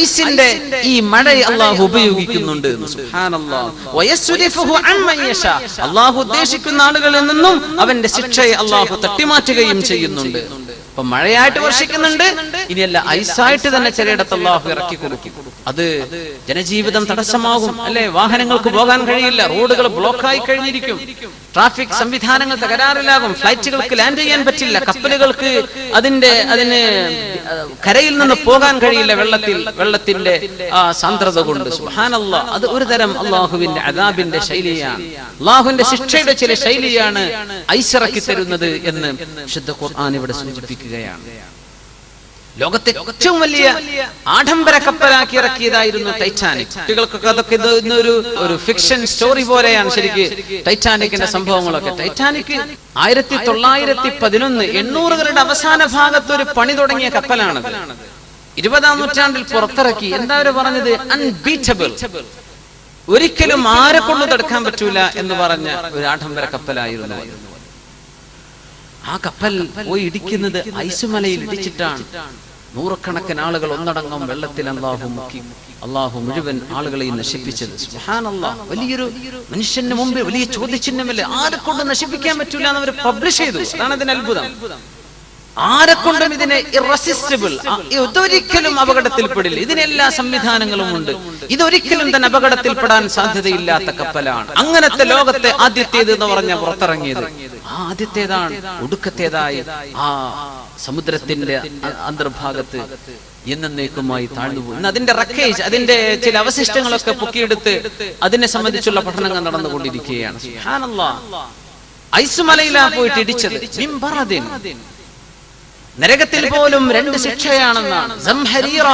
ഐസിന്റെ ഈ മഴയെ അല്ലാഹു ഉപയോഗിക്കുന്നുണ്ട്. സുബ്ഹാനല്ലാഹ്. വയസ്രിഫുഹു അൻ മൻ യശാ, അല്ലാഹു ഉദ്ദേശിക്കുന്ന ആളുകളിൽ നിന്നും അവന്റെ ശിക്ഷയെ അല്ലാഹു തട്ടിമാറ്റുകയും ചെയ്യുന്നുണ്ട്. അപ്പൊ മഴയായിട്ട് വർഷിക്കുന്നുണ്ട്, ഇനിയല്ല ഐസായിട്ട് തന്നെ ചിലയിടത്ത് അല്ലാഹു ഇറക്കി കൊടുക്കും. അത് ജനജീവിതം തടസ്സമാകും. അല്ലെ? വാഹനങ്ങൾക്ക് പോകാൻ കഴിയില്ല, റോഡുകൾ ബ്ലോക്കായി കഴിഞ്ഞിരിക്കും, ട്രാഫിക് സംവിധാനങ്ങൾ തകരാറിലാകും, ഫ്ലൈറ്റുകൾക്ക് ലാൻഡ് ചെയ്യാൻ പറ്റില്ല, കപ്പലുകൾക്ക് അതിന് കരയിൽ നിന്ന് പോകാൻ കഴിയില്ല വെള്ളത്തിന്റെ സാന്ദ്രത കൊണ്ട്. സുബ്ഹാനല്ലാഹ്. അത് ഒരു തരം അല്ലാഹുവിന്റെ അദാബിന്റെ ശൈലിയാണ്, അല്ലാഹുവിന്റെ ശിക്ഷയുടെ ചില ശൈലിയാണ് ഐസിറക്കി തരുന്നത് എന്ന് വിശുദ്ധ ഖുർആൻ ഇവിടെ സൂചിപ്പിക്കുകയാണ്. ലോകത്തെ ഏറ്റവും വലിയ ആഡംബര കപ്പലാക്കി ഇറക്കിയതായിരുന്നു ടൈറ്റാനിക്. കുട്ടികൾക്കൊക്കെ അതൊക്കെ ഒരു ഫിക്ഷൻ സ്റ്റോറി പോലെയാണ് ശരിക്ക് ടൈറ്റാനിക്കിന്റെ സംഭവങ്ങളൊക്കെ. ടൈറ്റാനിക് 1911 800കളുടെ അവസാന ഭാഗത്ത് ഒരു പണി തുടങ്ങിയ കപ്പലാണത്. 20ാം നൂറ്റാണ്ടിൽ പുറത്തിറക്കി. എന്താ അവര് പറഞ്ഞത്? അൺബീറ്റബിൾ, ഒരിക്കലും ആരെ കൊണ്ടു തടുക്കാൻ പറ്റൂല എന്ന് പറഞ്ഞ ഒരു ആഡംബര കപ്പലായിരുന്നു. ആ കപ്പൽ പോയി ഇടിക്കുന്നത് ഐസുമലയിൽ ഇടിച്ചിട്ടാണ്. നൂറുകണക്കിന് ആളുകൾ ഒന്നടങ്കം വെള്ളത്തിൽ അല്ലാഹു മുക്കി, അല്ലാഹു മുഴുവൻ ആളുകളെയും നശിപ്പിച്ചത്. സുബ്ഹാനല്ലാഹ്. വലിയൊരു മനുഷ്യന് മുമ്പ് വലിയ ചോദ്യചിഹ്നമല്ലേ, ആരെ കൊണ്ട് നശിപ്പിക്കാൻ പറ്റൂല എന്ന് അവർ പബ്ലിഷ് ചെയ്തു. അതാണ് അതിന്റെ അത്ഭുതം. ആരെക്കൊണ്ടും ഇതിനെ ഇറസിസ്റ്റബിൾ, ഇതൊരിക്കലും അപകടത്തിൽപ്പെടില്ല. ഇതിനെല്ലാ സംവിധാനങ്ങളും ഉണ്ട്. ഇതൊരിക്കലും തന്നെ അപകടത്തിൽപ്പെടാൻ സാധ്യതയില്ലാത്ത കപ്പലാണ്. അങ്ങനത്തെ ലോകത്തെ ആദ്യത്തേത് എന്ന് പറഞ്ഞ പുറത്തിറങ്ങിയത് ആദ്യത്തേതാണ്. ഒടുക്കത്തേതായി ആ സമുദ്രത്തിന്റെ അന്തർഭാഗത്ത് എന്നേക്കുമായി താഴ്ന്നുപോയി. അതിന്റെ റക്കേജ്, അതിന്റെ ചില അവശിഷ്ടങ്ങളൊക്കെ പൊക്കിയെടുത്ത് അതിനെ സംബന്ധിച്ചുള്ള പഠനങ്ങൾ നടന്നുകൊണ്ടിരിക്കുകയാണ്. സുബ്ഹാനല്ലാഹ്. ഐസ് മലയിലാ പോയിട്ട് ഇടിച്ചത്. നരകത്തിൽ പോലും 2 ശിക്ഷയാണെന്നാണ്. സംഹരീറ,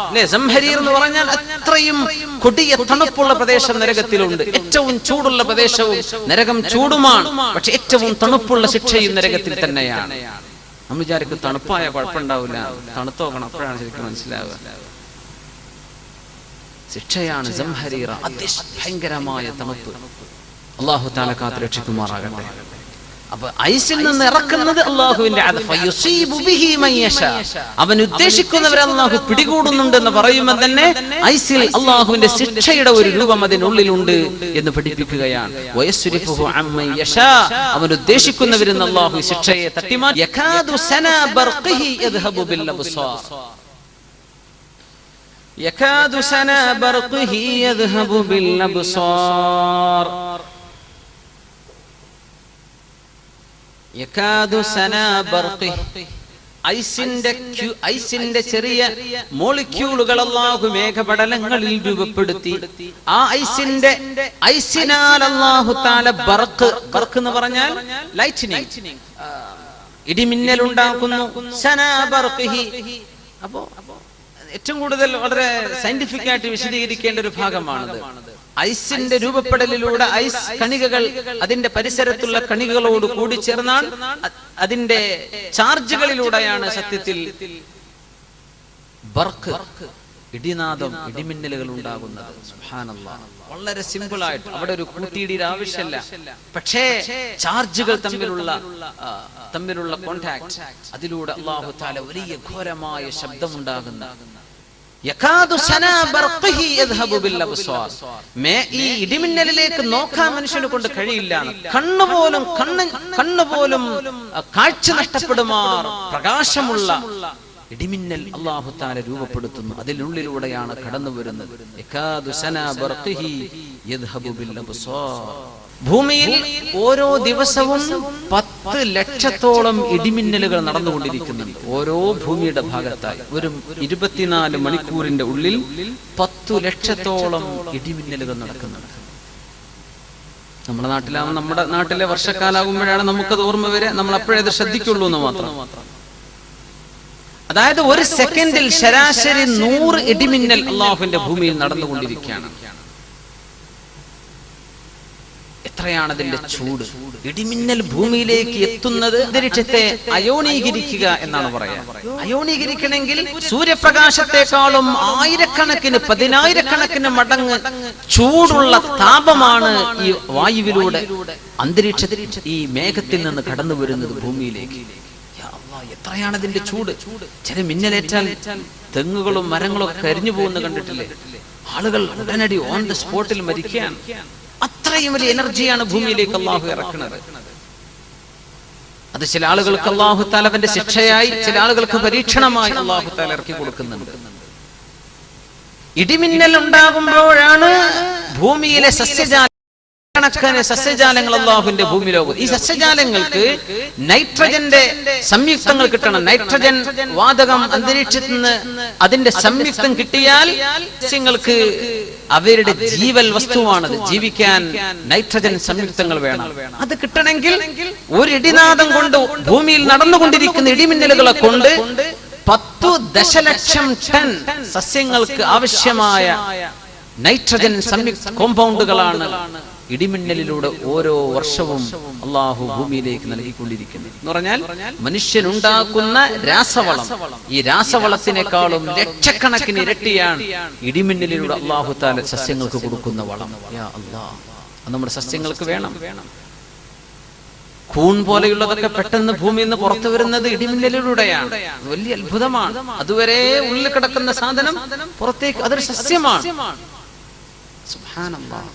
അല്ലേ? സംഹരീർ എന്ന് പറഞ്ഞാൽ അത്രയും കൊടിയ തണുപ്പുള്ള പ്രദേശം നരകത്തിലുണ്ട്. ഏറ്റവും ചൂടുള്ള പ്രദേശവും നരകം ചൂടുമാണ്. പക്ഷെ ഏറ്റവും തണുപ്പുള്ള ശിക്ഷയും നരകത്തിൽ തന്നെയാണ്. നമ്മൾ വിചാരിക്കും തണുപ്പായ കുഴപ്പമുണ്ടാവില്ല, തണുത്ത് നോക്കണം, അപ്പോഴാണ് ശരിക്കും മനസ്സിലാവുക. ശിക്ഷയാണ് സംഹരീറ, അതിഭയങ്കരമായ തണുപ്പ്. അല്ലാഹു തആല കാത്ത് രക്ഷിക്കുമാറാകട്ടെ. അപ്പൊ ഐസിൽ നിന്ന് ഇറക്കുന്നത് അല്ലാഹുവിന്റെ അവൻ ഉദ്ദേശിക്കുന്നവരെ അല്ലാഹു പിടികൂടുന്നുണ്ടെന്ന് പറയുമ്പോൾ തന്നെ ഐസിൽ അല്ലാഹുവിന്റെ ശിക്ഷയുടെ ഒരു രൂപം അതിനുള്ളിലുണ്ട് എന്ന് പഠിപ്പിക്കുകയാണ്. അവൻ ഉദ്ദേശിക്കുന്നവരിൽ അല്ലാഹു ശിക്ഷയെ തട്ടിമാറ്റി. യകാദു സനാ ബർഖിഹി യദ്ഹബു ബിൽ അബ്സാർ, യകാദു സനാ ബർഖിഹി യദ്ഹബു ബിൽ അബ്സാർ, യകാദു സനാ ബർഖിഹി. ഐസിന്റെ ചെറിയ മോളിക്യൂളുകൾ അല്ലാഹു മേഘപടലങ്ങളിൽ രൂപപ്പെടുത്തി. ആ ഐസിനാൽ അല്ലാഹു തആല ബർഖ് എന്ന് പറഞ്ഞാൽ ലൈറ്റ്നിങ്, ഇടിമിന്നൽ ഉണ്ടാക്കുന്നു. സനാ ബർഖിഹി. അപ്പോ ഏറ്റവും കൂടുതൽ വളരെ സയന്റിഫിക് ആയിട്ട് വിശദീകരിക്കേണ്ട ഒരു ഭാഗമാണത്. ഐസിന്റെ രൂപപ്പെടലിലൂടെ ഐസ് കണികകൾ അതിന്റെ പരിസരത്തുള്ള കണികകളോട് കൂടി ചേർന്നാൽ അതിന്റെ ചാർജുകളിലൂടെയാണ് സത്യത്തിൽ ബർക്ക്, ഇടിനാദം, ഇടിമിന്നലുകൾ ഉണ്ടാകുന്നത്. സുബ്ഹാനല്ലാഹ്. വളരെ സിമ്പിൾ ആയിട്ട് അവിടെ ഒരു കൂട്ടിയിടിയുടെ ആവശ്യമില്ല. പക്ഷേ ചാർജുകൾ തമ്മിലുള്ള കോണ്ടാക്ട്, അതിലൂടെ അല്ലാഹു തആല വലിയ ഘോരമായ ശബ്ദം ഉണ്ടാകുന്ന ഈ ഇടിമിന്നലിലേക്ക് നോക്കാൻ മനുഷ്യനെ കൊണ്ട് കഴിയില്ല. കണ്ണുപോലും കാഴ്ച നഷ്ടപ്പെടുമാർ പ്രകാശമുള്ള ഇടിമിന്നൽ അല്ലാഹു തആല രൂപപ്പെടുത്തുന്നു. അതിനുള്ളിലൂടെയാണ് കടന്നു വരുന്നത്. ഭൂമിയിൽ ഓരോ ദിവസവും 10 ലക്ഷത്തോളം ഇടിമിന്നലുകൾ നടന്നുകൊണ്ടിരിക്കുന്നുണ്ട്. ഓരോ ഭൂമിയുടെ ഭാഗത്തായി ഒരു 24 മണിക്കൂറിന്റെ ഉള്ളിൽ 10 ലക്ഷത്തോളം ഇടിമിന്നലുകൾ നടക്കുന്നുണ്ട്. നമ്മുടെ നാട്ടിലെ വർഷക്കാലാകുമ്പോഴാണ് നമുക്കത് ഓർമ്മ വരെ, നമ്മൾ അപ്പോഴേ അത് ശ്രദ്ധിക്കുള്ളൂ എന്ന് മാത്രം. അതായത് ഒരു സെക്കൻഡിൽ ശരാശരി 100 ഇടിമിന്നൽ അല്ലാഹുവിന്റെ ഭൂമിയിൽ നടന്നുകൊണ്ടിരിക്കുകയാണ്. എത്രയാണ് അതിന്റെ ചൂട്! ഇടിമിന്നൽ ഭൂമിയിലേക്ക് എത്തുന്നത് അന്തരീക്ഷത്തെ അയോണീകരിക്കുക എന്നാണ് പറയാ. അയോണീകരിക്കണമെങ്കിൽ സൂര്യപ്രകാശത്തെക്കാളും ആയിരക്കണക്കിന് 10,000-കണക്കിന് മടങ്ങ് ചൂടുള്ള താപമാണ് ഈ വായുവിലൂടെ അന്തരീക്ഷത്തിൽ ഈ മേഘത്തിൽ നിന്ന് കടന്നു വരുന്നത് ഭൂമിയിലേക്ക്. എത്രയാണ് അതിന്റെ ചൂട്! ചില മിന്നലേറ്റാൽ തെങ്ങുകളും മരങ്ങളും ഒക്കെ കരിഞ്ഞു പോകുന്ന കണ്ടിട്ടില്ലേ? ആളുകൾ ഉടനടി ഓൺ ദ സ്പോട്ടിൽ മരിക്കാൻ. അത്രയും വലിയ എനർജിയാണ് ഭൂമിയിലേക്ക് അല്ലാഹു ഇറക്കുന്നത്. അത് ചില ആളുകൾക്ക് അല്ലാഹു തആല അവന്റെ ശിക്ഷയായി, ചില ആളുകൾക്ക് പരീക്ഷണമായി അല്ലാഹു തആല ഇറക്കി കൊടുക്കുന്നുണ്ട്. ഇടിമിന്നൽ ഉണ്ടാകുമ്പോഴാണ് ഭൂമിയിലെ സസ്യജാലങ്ങൾ അല്ലാഹുവിന്റെ ഭൂമി ലോകം. ഈ സസ്യജാലങ്ങൾക്ക് നൈട്രജന്റെ സംയുക്തങ്ങൾ കിട്ടണം. നൈട്രജൻ വാതകം അന്തരീക്ഷത്തിൽ നിന്ന് അതിന്റെ സംയുക്തം കിട്ടിയാൽ സസ്യങ്ങൾക്ക് അവരുടെ ജീവൽ വസ്തുവാണത്. ജീവിക്കാൻ നൈട്രജൻ സംയുക്തങ്ങൾ വേണം. അത് കിട്ടണമെങ്കിൽ ഒരു ഇടിനാദം കൊണ്ട് ഭൂമിയിൽ നടന്നുകൊണ്ടിരിക്കുന്ന ഇടിമിന്നലുകളെ കൊണ്ട് 10 ദശലക്ഷം ടൺ സസ്യങ്ങൾക്ക് ആവശ്യമായ നൈട്രജൻ സംയുക്ത കോമ്പൗണ്ടുകളാണ് ഇടിമിന്നലിലൂടെ ഓരോ വർഷവും അല്ലാഹു ഭൂമിയിലേക്ക് നൽകിക്കൊണ്ടിരിക്കുന്നത്. എന്ന് പറഞ്ഞാൽ മനുഷ്യനുണ്ടാക്കുന്ന രാസവളം, ഈ രാസവളത്തിനേക്കാളും ലക്ഷക്കണക്കിന് ഇരട്ടിയാണ് ഇടിമിന്നലിലൂടെ അല്ലാഹു തആല സസ്യങ്ങൾക്ക് കൊടുക്കുന്ന വളം. യാ അല്ലാഹ്, അത് നമ്മുടെ സസ്യങ്ങൾക്ക് വേണം. കൂൺ പോലെയുള്ളതൊക്കെ പെട്ടെന്ന് ഭൂമിയിൽ നിന്ന് പുറത്തു വരുന്നത് ഇടിമിന്നലിലൂടെയാണ്. വലിയ അത്ഭുതമാണ്. അതുവരെ ഉള്ളിൽ കിടക്കുന്ന സാധനം പുറത്തേക്ക്, അതൊരു സസ്യമാണ്. സുബ്ഹാനല്ലാഹ്.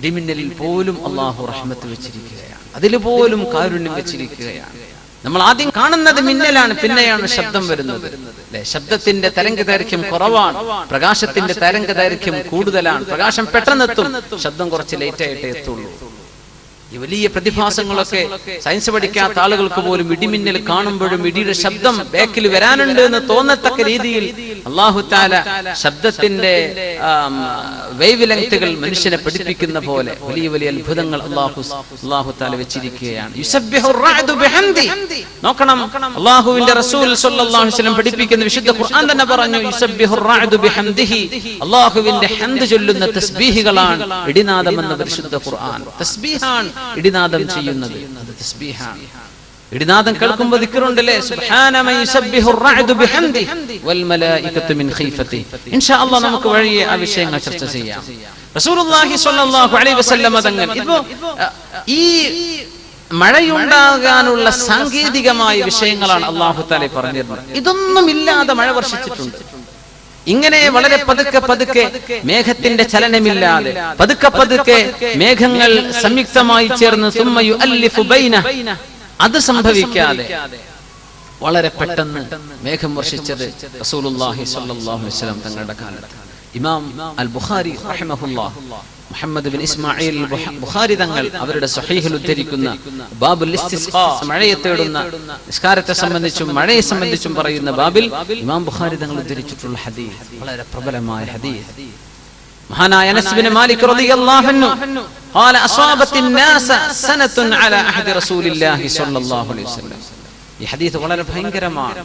ഇടിമിന്നലിൽ പോലും അല്ലാഹു റഹ്മത്ത് വെച്ചിരിക്കുകയാണ്. അതിൽ പോലും കാരുണ്യം വെച്ചിരിക്കുകയാണ്. നമ്മൾ ആദ്യം കാണുന്നത് മിന്നലാണ്, പിന്നെയാണ് ശബ്ദം വരുന്നത്. അല്ലെ, ശബ്ദത്തിന്റെ തരംഗദൈർഘ്യം കുറവാണ്, പ്രകാശത്തിന്റെ തരംഗദൈർഘ്യം കൂടുതലാണ്. പ്രകാശം പെട്ടെന്നെത്തും, ശബ്ദം കുറച്ച് ലേറ്റ് ആയിട്ടേ എത്തുള്ളൂ. ഈ വലിയ പ്രതിഭാസങ്ങളൊക്കെ സയൻസ് പഠിക്കാത്ത ആളുകൾക്ക് പോലും ഇടിമിന്നൽ കാണുമ്പോഴും ഇടിയുടെ ശബ്ദം ബാക്കിൽ വരാനുണ്ട് എന്ന് തോന്നത്തക്ക രീതിയിൽ അല്ലാഹു തആല ശബ്ദത്തിന്റെ വേവ് ലെങ്തുകൾ മനുഷ്യനെ പഠിപ്പിക്കുന്ന പോലെ വലിയ വലിയ അത്ഭുതങ്ങൾ അല്ലാഹു തആല വെച്ചിരിക്കുകയാണ്. യുസബ്ബിഹുർ റഅദു ബിഹംദി. നോക്കണം, അല്ലാഹുവിന്റെ റസൂൽ സ്വല്ലല്ലാഹു അലൈഹി വസല്ലം പഠിപ്പിക്കുന്ന വിശുദ്ധ ഖുർആൻ തന്നെ പറഞ്ഞു, യുസബ്ബിഹുർ റഅദു ബിഹംദിഹി. അല്ലാഹുവിന്റെ ഹംദ് ചൊല്ലുന്ന തസ്ബീഹുകളാണ് ഇടിനാദം എന്ന പരിശുദ്ധ ഖുർആൻ. തസ്ബീഹാണ് ഇടിനാദം ചെയ്യുന്നത്, അത് തസ്ബീഹാണ്. ഇടിനാദം കേൾക്കുമ്പോൾ ദിക്റുണ്ടല്ലേ, സുബ്ഹാന മൻ യുസബ്ബിഹുർ റഅദു ബിഹംദി വൽ മലായികതു മിൻ ഖൈഫതി. ഇൻഷാ അല്ലാഹ് നമുക്ക് വഴിയെ ആ വിഷയങ്ങൾ ചർച്ച ചെയ്യാം. റസൂലുള്ളാഹി സ്വല്ലല്ലാഹു അലൈഹി വസല്ലം തങ്ങൾ ഇപ്പോ ഈ മഴയുണ്ടാകാനുള്ള സാങ്കേതികമായ വിഷയങ്ങളാണ് അല്ലാഹു തആല പറഞ്ഞിരുന്നത്. ഇതൊന്നും ഇല്ലാതെ മഴ വർഷിച്ചിട്ടുണ്ട്. ഇങ്ങനെ വളരെ പതുക്കെ പതുക്കെ മേഘത്തിന്റെ ചലനമില്ലാതെ പതുക്കെ പതുക്കെ മേഘങ്ങൾ സംയുക്തമായി ചേർന്ന് സുമ്മ യുഅല്ലിഫു ബൈന, അത് സംഭവിക്കാതെ വളരെ പെട്ടെന്ന് മേഘം വർഷിച്ചത് റസൂലുള്ളാഹി സ്വല്ലല്ലാഹു അലൈഹി വസല്ലം തങ്ങളുടെ കാലത്ത്. ഇമാം അൽ ബുഖാരി റഹിമഹുല്ലാഹ്, മുഹമ്മദ് ബിൻ ഇസ്മാഈൽ ബുഖാരി തങ്ങൾ അവരുടെ സ്വഹീഹിൽ ഉദ്ധരിക്കുന്ന ബാബുൽ ഇസ്തിസ്ഖാ, മഴയെ തേടുന്ന നിസ്കാരത്തെ സംബന്ധിച്ചും മഴയെ സംബന്ധിച്ചും പറയുന്ന ബാബിൽ ഇമാം ബുഖാരി തങ്ങൾ ഉദ്ധരിച്ചിട്ടുള്ള ഹദീസ് വളരെ പ്രബലമായ ഹദീസ്. മഹാനായ അനസ് ബിൻ മാലിക് റളിയല്ലാഹു അൻഹു قال اصابت الناس سنه على عهد رسول الله صلى الله عليه وسلم. ഈ ഹദീസ് വളരെ ഭയങ്കരമാണ്.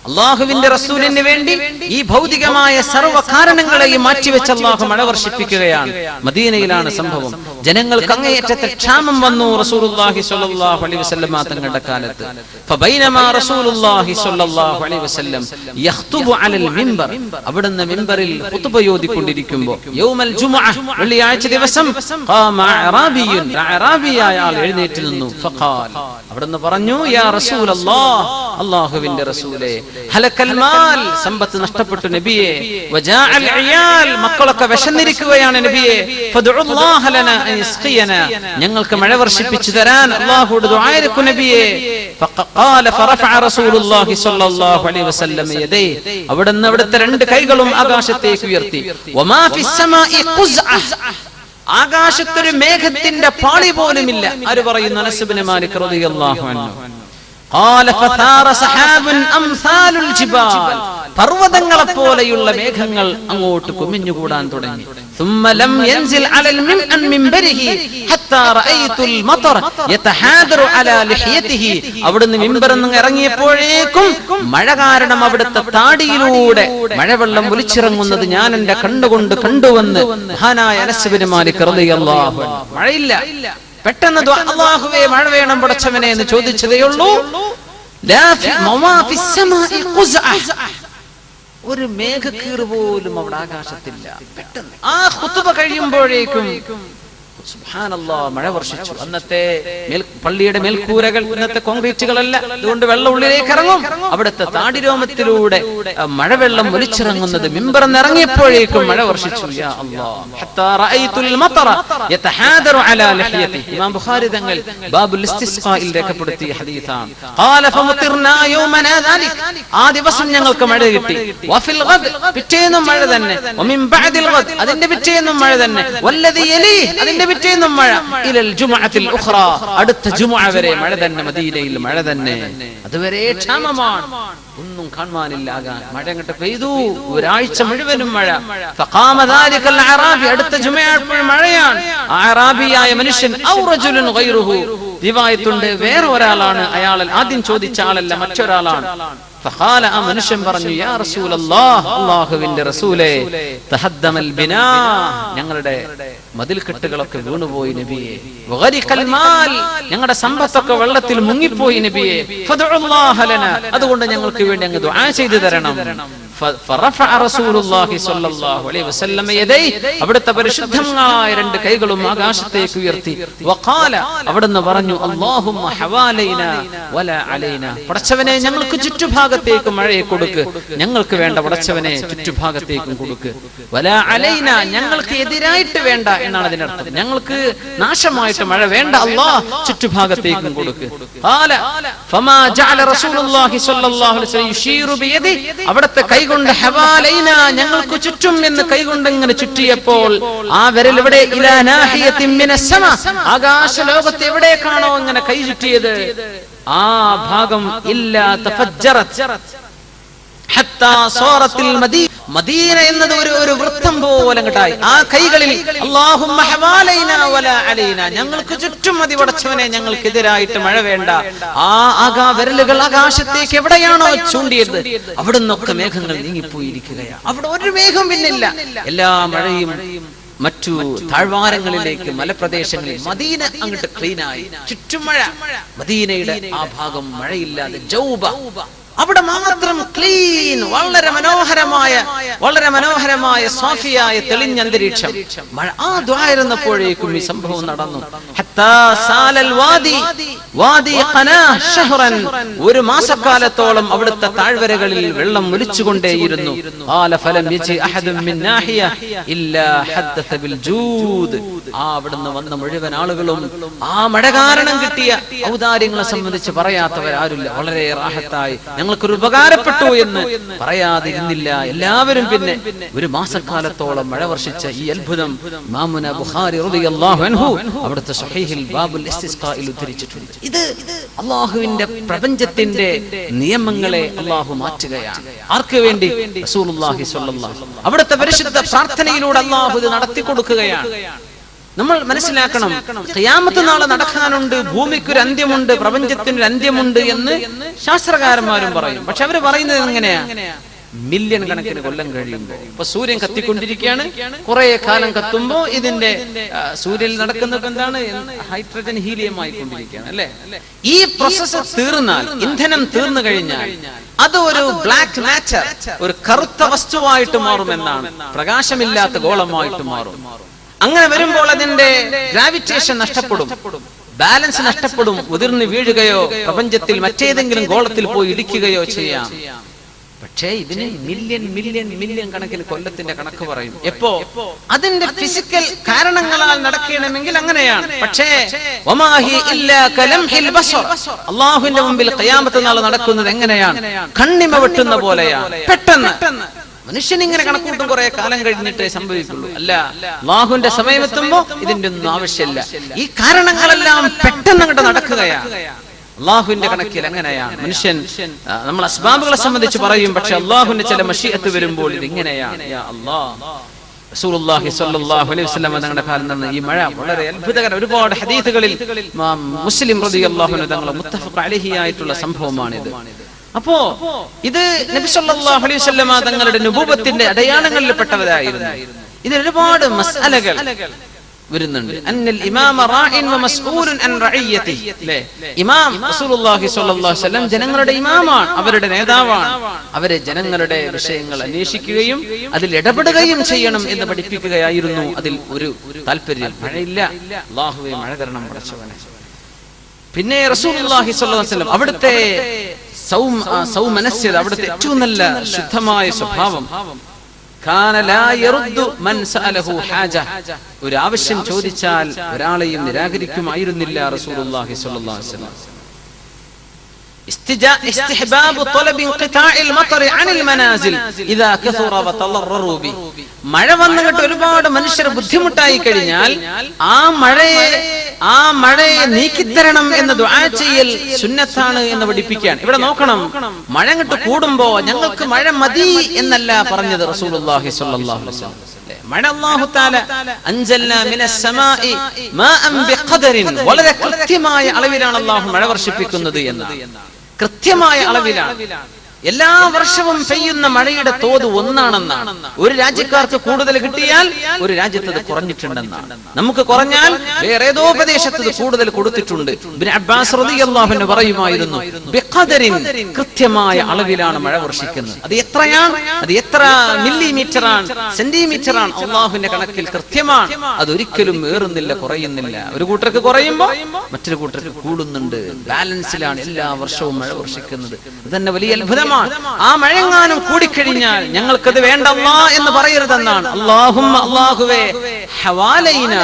അല്ലാഹുവിന്റെ റസൂലിന് വേണ്ടി ഈ ഭൗതികമായ സർവ്വ കാരണങ്ങളെയും മാറ്റിവെച്ച് അല്ലാഹു മഴ വർഷിപ്പിക്കുകയാണ്. മദീനയിലാണ് സംഭവം. ജനങ്ങൾക്ക് അങ്ങേയറ്റത്തെ ക്ഷാമം വന്നു റസൂലുള്ളാഹി സ്വല്ലല്ലാഹു അലൈഹി വസല്ലം തങ്ങളുടെ കാലത്ത്. ഫബൈനമാ റസൂലുള്ളാഹി സ്വല്ലല്ലാഹു അലൈഹി വസല്ലം യഖ്തുബു അലൽ മിമ്പർ, അവിടുന്ന് മിമ്പറിൽ ഖുതുബ ഓതിക്കൊണ്ടിരിക്കുമ്പോൾ യൗമൽ ജുമുഅ, വെള്ളിയാഴ്ച ദിവസം, ഖാമ അറാബിയുൻ, അറാബിയായ ആൾ എഴുന്നേറ്റ് നിന്നു. ഫഖാൽ, അവിടുന്ന് പറഞ്ഞു, യാ റസൂലല്ലാഹ്, അല്ലാഹുവിന്റെ റസൂലേ, ഹലക്കൽ മാൽ, സമ്പത്ത് നഷ്ടപ്പെട്ടു നബിയേ, വജാഅൽ ഇയാൽ, മക്കളൊക്കെ വിശന്നിരിക്കുകയാണ് നബിയേ, ഫദ്ഉല്ലാഹ ലനാ അൻ യസ്ഖിയനാ, ഞങ്ങൾക്ക് മഴ വർഷിപ്പിച്ചു തരാൻ അല്ലാഹുവോട് ദുആ ചെയ്യൂ നബിയേ. ഫഖാല ഫറഫഅ റസൂലുള്ളാഹി സ്വല്ലല്ലാഹു അലൈഹി വസല്ലം യദൈ, അവിടുന്ന് അവിടുത്തെ രണ്ട് കൈകളും ആകാശത്തേക്ക് ഉയർത്തി. വമാ ഫിസ് സമാഇ ഖുസ്അ, ആകാശത്തൊരു മേഘത്തിന്റെ പാളി പോലുമില്ല. ആര് പറയുന്നു? അനസ് ഇബ്നു മാലിക് റളിയല്ലാഹു അൻഹു. ഖാല ഫഥാറ സഹാബുൻ അംസാലുൽ ജിബാൽ, പർവതങ്ങളെ പോലെയുള്ള മേഘങ്ങൾ അങ്ങോട്ട് കുമിഞ്ഞുകൂടാൻ തുടങ്ങി. ثم لم ينزل على المنبره حتى رأيت المطر يتحادر على لحيته, അവിടുന്ന് മിമ്പറിൽ നിന്ന് ഇറങ്ങിയപ്പോഴേക്കും മഴ കാരണം അവിടുത്തെ താടിയിലൂടെ മഴവെള്ളം ഒലിച്ചിറങ്ങുന്നത് ഞാൻ എന്റെ കണ്ണുകൊണ്ട് കണ്ടുവന്ന് മഹാനായ അനസ് ഇബ്നു മാലിക് റളിയല്ലാഹു അൻഹു. മഴയില്ല, പെട്ടെന്ന് അല്ലാഹുവേ മഴ വേണം പടച്ചവനെ എന്ന് ചോദിച്ചതേയുള്ളൂ. ഒരു മേഘക്കീറ് പോലും അവിടെ ആകാശത്തില്ല. പെട്ടെന്ന് ആ ഖുതുബ കഴിയുമ്പോഴേക്കും സുബ്ഹാനല്ലാഹ് മഴ വർഷിച്ചു. അന്നത്തെ പള്ളിയുടെ മേൽക്കൂരകൾ ഇന്നത്തെ കോൺക്രീറ്റുകളല്ല, അതുകൊണ്ട് വെള്ളം ഉള്ളിലേക്ക് ഇറങ്ങും. അവിടുത്തെ താടിരോമത്തിലൂടെ മഴവെള്ളം ഒലിച്ചിറങ്ങുന്നത് മിമ്പറിൽ ഇറങ്ങിയപ്പോഴേക്കും മഴ വർഷിച്ചു. യാ അല്ലാഹ്, ഹത്താ റഅയ്തുൽ മതറ യതഹാദറു അലാ ലഹിയതി. ഇമാം ബുഖാരി തങ്ങൾ ബാബുൽ ഇസ്തിസ്ഖായിൽ രേഖപ്പെടുത്തിയ ഹദീസാണ്. ഖാല ഫമുതിർനാ യൗമനാ ദാലിക്, ആ ദിവസം ഞങ്ങൾക്ക് മഴ കിട്ടി. വഫിൽ ഗദ്, പിറ്റേന്നും മഴ തന്നെ. വമിൻ ബഅദിൽ ഗദ്, അതിന്റെ പിറ്റേന്നും മഴ തന്നെ. വല്ലദി യലി, അതിന്റെ പിറ്റേന്നും മഴ. ഇലൽ ജുമുഅത്തിൽ ഉഖ്റ, അടുത്ത ജുമുഅ വരെ മഴ തന്നെ. മദീനയിൽ മഴ തന്നെ. അതുവരെ ക്ഷാമമാണ്, ഒന്നും കാണാനില്ല. മഴ അങ്ങോട്ട് പെയ്തു, ഒരാഴ്ച മുഴുവനും മഴ. ഫഖാമ ദാലികൽ അറാബി, അടുത്ത ജുമുഅ മഴയാണ്. അറാബിയായ മനുഷ്യൻ ഔ റജുലുൻ ഗൈറുഹു, റിവായത്തുണ്ട് വേറെ ഒരാളാണ്, അയാൾ ആദ്യം ചോദിച്ച ആളല്ല, മറ്റൊരാളാണ്. ഫഖാല, ആ മനുഷ്യൻ പറഞ്ഞു, യാ റസൂലല്ലാഹ്, അല്ലാഹുവിന്റെ റസൂലേ, തഹദ്ദമൽ ബിനാ, ഞങ്ങളുടെ മതിൽക്കെട്ടുകളൊക്കെ വീണുപോയി നബിയേ. വഗരിഖൽ മാൽ, ഞങ്ങളുടെ സമ്പത്തൊക്കെ വെള്ളത്തിൽ മുങ്ങിപ്പോയി നബിയേ. ഫദ്ഉല്ലാഹ ലനാ, അതുകൊണ്ട് ഞങ്ങൾക്ക് വേണ്ടി അങ്ങ് ദുആ ചെയ്തു തരണം. അവിടുത്തെ പരിശുദ്ധമായ രണ്ട് കൈകളും ആകാശത്തേക്ക് ഉയർത്തി അവിടുന്ന് പറഞ്ഞു, അല്ലാഹുമ്മ ഹവാലൈനാ വലാ അലൈനാ, പടച്ചവനെ ഞങ്ങൾക്ക് ചുറ്റുഭാഗത്തേക്ക് മഴയെ കൊടുക്ക്, ഞങ്ങൾക്ക് വേണ്ട പടച്ചവനെ ചുറ്റുഭാഗത്തേക്കും കൊടുക്ക്. വലാ അലൈനാ, ഞങ്ങൾക്ക് എതിരായിട്ട് വേണ്ട എന്നാണ് അതിനർത്ഥം. ഞങ്ങൾക്ക് നാശമായിട്ട് മഴ വേണ്ട അല്ലാഹ്, ചുറ്റുഭാഗത്തേക്കും കൊടുക്ക്. ഫമാ ജഅല റസൂലുള്ളാഹി സ്വല്ലല്ലാഹു അലൈഹി വസല്ലം യുശീറു ബിയദി, അവിടുത്തെ കൈകൊണ്ട് ഹവാലൈന, ഞങ്ങൾക്ക് ചുറ്റും എന്ന് കൈകൊണ്ട് ഇങ്ങനെ ചുറ്റിയപ്പോൾ ആ വിരൽ എവിടെ, ഇലാ നാഹിയത്തിൻ മിനസ് സമ, ആകാശ ലോകത്ത് എവിടേക്കാണോ ഇങ്ങനെ കൈ ചുറ്റിയത് ആ ഭാഗം ഇല്ലാ തഫജ്ജറത് ഹത്താ സൂറത്തിൽ മദീന എന്നത് ഒരു വൃത്തം പോലെ അങ്ങട്ടായി. ആ കൈകളിൽ അല്ലാഹുമ്മ ഹവാലൈനാ വലാ അലൈനാ, ഞങ്ങൾക്ക് ചുറ്റും മതി പടച്ചവനെ, ഞങ്ങൾക്കെതിരായിട്ട് മഴ വേണ്ട. ആ വിരലുകൾ ആകാശത്തേക്ക് എവിടെയാണോ ചൂണ്ടിയത് അവിടുന്നൊക്കെ മേഘങ്ങൾ നീങ്ങിപ്പോയിരിക്കുകയാണ്. അവിടെ ഒരു മേഘം പിന്നില്ല. എല്ലാ മഴയും മറ്റു താഴ്വാരങ്ങളിലേക്ക്, മലപ്രദേശങ്ങളിൽ, മദീന അങ്ങോട്ട് ക്ലീനായി, ചുറ്റും മഴ. മദീനയുടെ ആ ഭാഗം മഴയില്ലാതെ ജൗബ, അവിടെ മാത്രം ക്ലീൻ, വളരെ മനോഹരമായ സാഫിയായ തെളിഞ്ഞ അന്തരീക്ഷം. മഴ ആ ദ്വായിരുന്നപ്പോഴേക്കും ഈ സംഭവം നടന്നു. ഒരു മാസക്കാലത്തോളം അവിടുത്തെ താഴ്വരകളിൽ വെള്ളം ഒലിച്ചുകൊണ്ടേയിരുന്നു. അവിടുന്ന് വന്ന മുഴുവൻ ആളുകളും ആ മഴ കാരണം കിട്ടിയ ഔദാര്യങ്ങളെ സംബന്ധിച്ച് പറയാത്തവരാരുമില്ല. വളരെ റാഹത്തായി ഞങ്ങൾക്കൊരു ഉപകാരപ്പെട്ടു എന്ന് പറയാതിരുന്നില്ല എല്ലാവരും. പിന്നെ ഒരു മാസക്കാലത്തോളം മഴ വർഷിച്ച ഈ അത്ഭുതം ഇമാമുന ബുഖാരി റളിയല്ലാഹു അൻഹു അവിടുത്തെ സ്വഹീഹിൽ ബാബുൽ ഇസ്തിസ്ഖായിൽ ഉദ്ധരിച്ചിട്ടുണ്ട്. ഇത് അല്ലാഹുവിന്റെ പ്രപഞ്ചത്തിന്റെ നിയമങ്ങളെ അല്ലാഹു മാറ്റുകയാണ്. ആർക്ക് വേണ്ടി? റസൂലുള്ളാഹി സ്വല്ലല്ലാഹു അലൈഹി വസല്ലം. അവിടുത്തെ പരിശുദ്ധ പ്രാർത്ഥനയിലൂടെ അല്ലാഹു ഇത് നടത്തി കൊടുക്കുകയാണ്. നമ്മൾ മനസ്സിലാക്കണം, ഖിയാമത്ത് നാളെ നടക്കാനുണ്ട്, ഭൂമിക്കൊരു അന്ത്യമുണ്ട്, പ്രപഞ്ചത്തിനൊരു അന്ത്യമുണ്ട് എന്ന് ശാസ്ത്രകാരന്മാരും പറയും. പക്ഷെ അവര് പറയുന്നത് എങ്ങനെയാ? മില്യൺ കണക്കിന് കൊല്ലം കഴിയുമ്പോൾ. ഇപ്പൊ സൂര്യൻ കത്തിക്കൊണ്ടിരിക്കുകയാണ്, കുറെ കാലം കത്തുമ്പോ ഇതിന്റെ സൂര്യനിൽ നടക്കുന്നത് എന്താണ്? ഹൈഡ്രജൻ ഹീലിയം ആയിക്കൊണ്ടിരിക്കുകയാണ്, അല്ലെ? ഈ പ്രോസസ് തീർന്നാൽ, ഇന്ധനം തീർന്നു കഴിഞ്ഞാൽ അത് ഒരു ബ്ലാക്ക് മാറ്റർ, ഒരു കറുത്ത വസ്തുവായിട്ട് മാറുമെന്നാണ്. പ്രകാശമില്ലാത്ത ഗോളമായിട്ട് മാറും. അങ്ങനെ വരുമ്പോൾ അതിന്റെ ഗ്രാവിറ്റേഷൻ നഷ്ടപ്പെടും, ബാലൻസ് നഷ്ടപ്പെടും, ഉതിർന്ന് വീഴുകയോ പ്രപഞ്ചത്തിൽ മറ്റേതെങ്കിലും ഗോളത്തിൽ പോയി ഇടിക്കുകയോ ചെയ്യാം. പക്ഷേ ഇതിന് മില്യൺ കണക്കിന് കൊല്ലത്തിന്റെ കണക്ക് പറയും. എപ്പോ? അതിന്റെ ഫിസിക്കൽ കാരണങ്ങളാൽ നടക്കണമെങ്കിൽ അങ്ങനെയാണ്. പക്ഷേ അല്ലാഹുവിന്റെ മുമ്പിൽ ഖിയാമത്ത് നാൾ നടക്കുന്നത് എങ്ങനെയാണ്? കണ്ണിമ വെട്ടുന്ന പോലെയാണ്. പെട്ടെന്ന് മനുഷ്യൻ ഇങ്ങനെ കണക്കൂട്ടും കുറെ കാലം കഴിഞ്ഞിട്ടേ സംഭവിക്കുള്ളൂ. അല്ല, അല്ലാഹുവിന്റെ സമയമെത്തുമ്പോ ഇതിന്റെ ഒന്നും ആവശ്യമില്ല. ഈ കാരണങ്ങളെല്ലാം പെട്ടെന്ന് അങ്ങോട്ട് നടക്കുകയാണ്. അല്ലാഹുവിന്റെ കണക്കിൽ അങ്ങനെയാണ്. മനുഷ്യൻ നമ്മൾ അസ്ബാബുകളെ സംബന്ധിച്ച് പറയും, പക്ഷെ അല്ലാഹുവിന്റെ ചില മശീഅത്ത് വരുമ്പോൾ ഇത് ഇങ്ങനെയാണ്. യാ അല്ലാഹ്, റസൂലുള്ളാഹി സ്വല്ലല്ലാഹു അലൈഹി വസല്ലം തങ്ങളുടെ കാലം നടന്ന ഈ മഴ വളരെ അത്ഭുതകരം. ഒരുപാട് ഹദീസുകളിൽ മുസ്ലിം റളിയല്ലാഹു അൻഹു തങ്ങൾ മുത്തഫഖ് അലൈഹി ആയിട്ടുള്ള സംഭവമാണിത്. അപ്പോ ഇത് നബി സല്ലല്ലാഹു അലൈഹി വസല്ലം തങ്ങളുടെ നുബുവത്തിന്റെ അടയാളങ്ങളിൽ പെട്ടവരായിരുന്നു. ഇതിൽ ഒരുപാട് മസ്അലകൾ വരുന്നുണ്ട്. അന്നൽ ഇമാമ റാഇൻ വ മസ്ഊലുൻ അൻ റഇയതിഹി. ഇമാം റസൂലുള്ളാഹി സ്വല്ലല്ലാഹു അലൈഹി വസല്ലം ജനങ്ങളുടെ ഇമാമാണ്, അവരുടെ നേതാവാണ്. അവരെ ജനങ്ങളുടെ വിഷയങ്ങൾ അന്വേഷിക്കുകയും അതിൽ ഇടപെടുകയും ചെയ്യണം എന്ന് പഠിപ്പിക്കുകയായിരുന്നു അതിൽ ഒരു താല്പര്യം. മഴയില്ല, അല്ലാഹുവേ മഴ തരണം പടച്ചവനെ. പിന്നെ റസൂലുള്ളാഹി സ്വല്ലല്ലാഹു അലൈഹി വസല്ലം അവിടുത്തെ സൗമനസ്യത, അവിടുത്തെ ഏറ്റവും നല്ല ശുദ്ധമായ സ്വഭാവം. ഒരു ആവശ്യം ചോദിച്ചാൽ ഒരാളെയും നിരാകരിക്കുമായിരുന്നില്ല റസൂലുള്ളാഹി സ്വല്ലല്ലാഹു അലൈഹി വസല്ലം. استحباب طلب انقطاع المطر عن المنازل اذا كثر وتضرروا به. മഴ വന്നിട്ട് ഒരുപാട് മനുഷ്യർ ബുദ്ധിമുട്ടായി കഴിഞ്ഞാൽ ആ മഴയെ നീക്കിത്തരണം എന്ന് ദുആ ചെയ്യൽ സുന്നത്താണ് എന്ന് പഠിപ്പിക്കാൻ. ഇവിടെ നോക്കണം, മഴ അങ്ങോട്ട് കൂടുമ്പോ ഞങ്ങൾക്ക് മഴ മതി എന്നല്ല പറഞ്ഞത് റസൂലുള്ളാഹി സ്വല്ലല്ലാഹു അലൈഹി വസല്ലം. മഴ അല്ലാഹു തആല അൻസൽനാ മിനസ് സമാഇ മാഅൻ ബിഖദറിൻ, വളരെ കൃത്യമായ അളവിലാണ് അല്ലാഹു മഴ വർഷിപ്പിക്കുന്നത് എന്ന്. കൃത്യമായ അളവിലാണ്. എല്ലാ വർഷവും പെയ്യുന്ന മഴയുടെ തോത് ഒന്നാണെന്നാണ്. ഒരു രാജ്യക്കാർക്ക് കൂടുതൽ കിട്ടിയാൽ ഒരു രാജ്യത്ത് അത് കുറഞ്ഞിട്ടുണ്ടെന്നാണ്. നമുക്ക് കുറഞ്ഞാൽ വേറെ ഏതോ പ്രദേശത്ത് കൂടുതൽ കൊടുത്തിട്ടുണ്ട്. ഇബ്നു അബ്ബാസ് റളിയല്ലാഹു അൻഹു പറയുമായിരുന്നു, ബിഖദരിൻ, കൃത്യമായ അളവിലാണ് മഴ വർഷിക്കുന്നത്. അത് എത്രയാണ്, അത് എത്ര മില്ലിമീറ്റർ ആണ്, സെന്റിമീറ്റർ ആണ്, അല്ലാഹുവിന്റെ കണക്കിൽ കൃത്യമാണ്. അതൊരിക്കലും ഏറുന്നില്ല, കുറയുന്നില്ല. ഒരു കൂട്ടർക്ക് കുറയുമ്പോൾ മറ്റൊരു കൂട്ടർക്ക് കൂടുന്നുണ്ട്. ബാലൻസിലാണ് എല്ലാ വർഷവും മഴ വർഷിക്കുന്നത്. അത് തന്നെ വലിയ അത്ഭുതമാണ്. ആ മഴങ്ങാനും കൂടിക്കഴിഞ്ഞാൽ ഞങ്ങൾക്കത് വേണ്ട അല്ലാഹ് എന്ന് പറയരുതെന്നാണ്. അല്ലാഹുമ്മ, അല്ലാഹുവേ, ഹവാലൈന,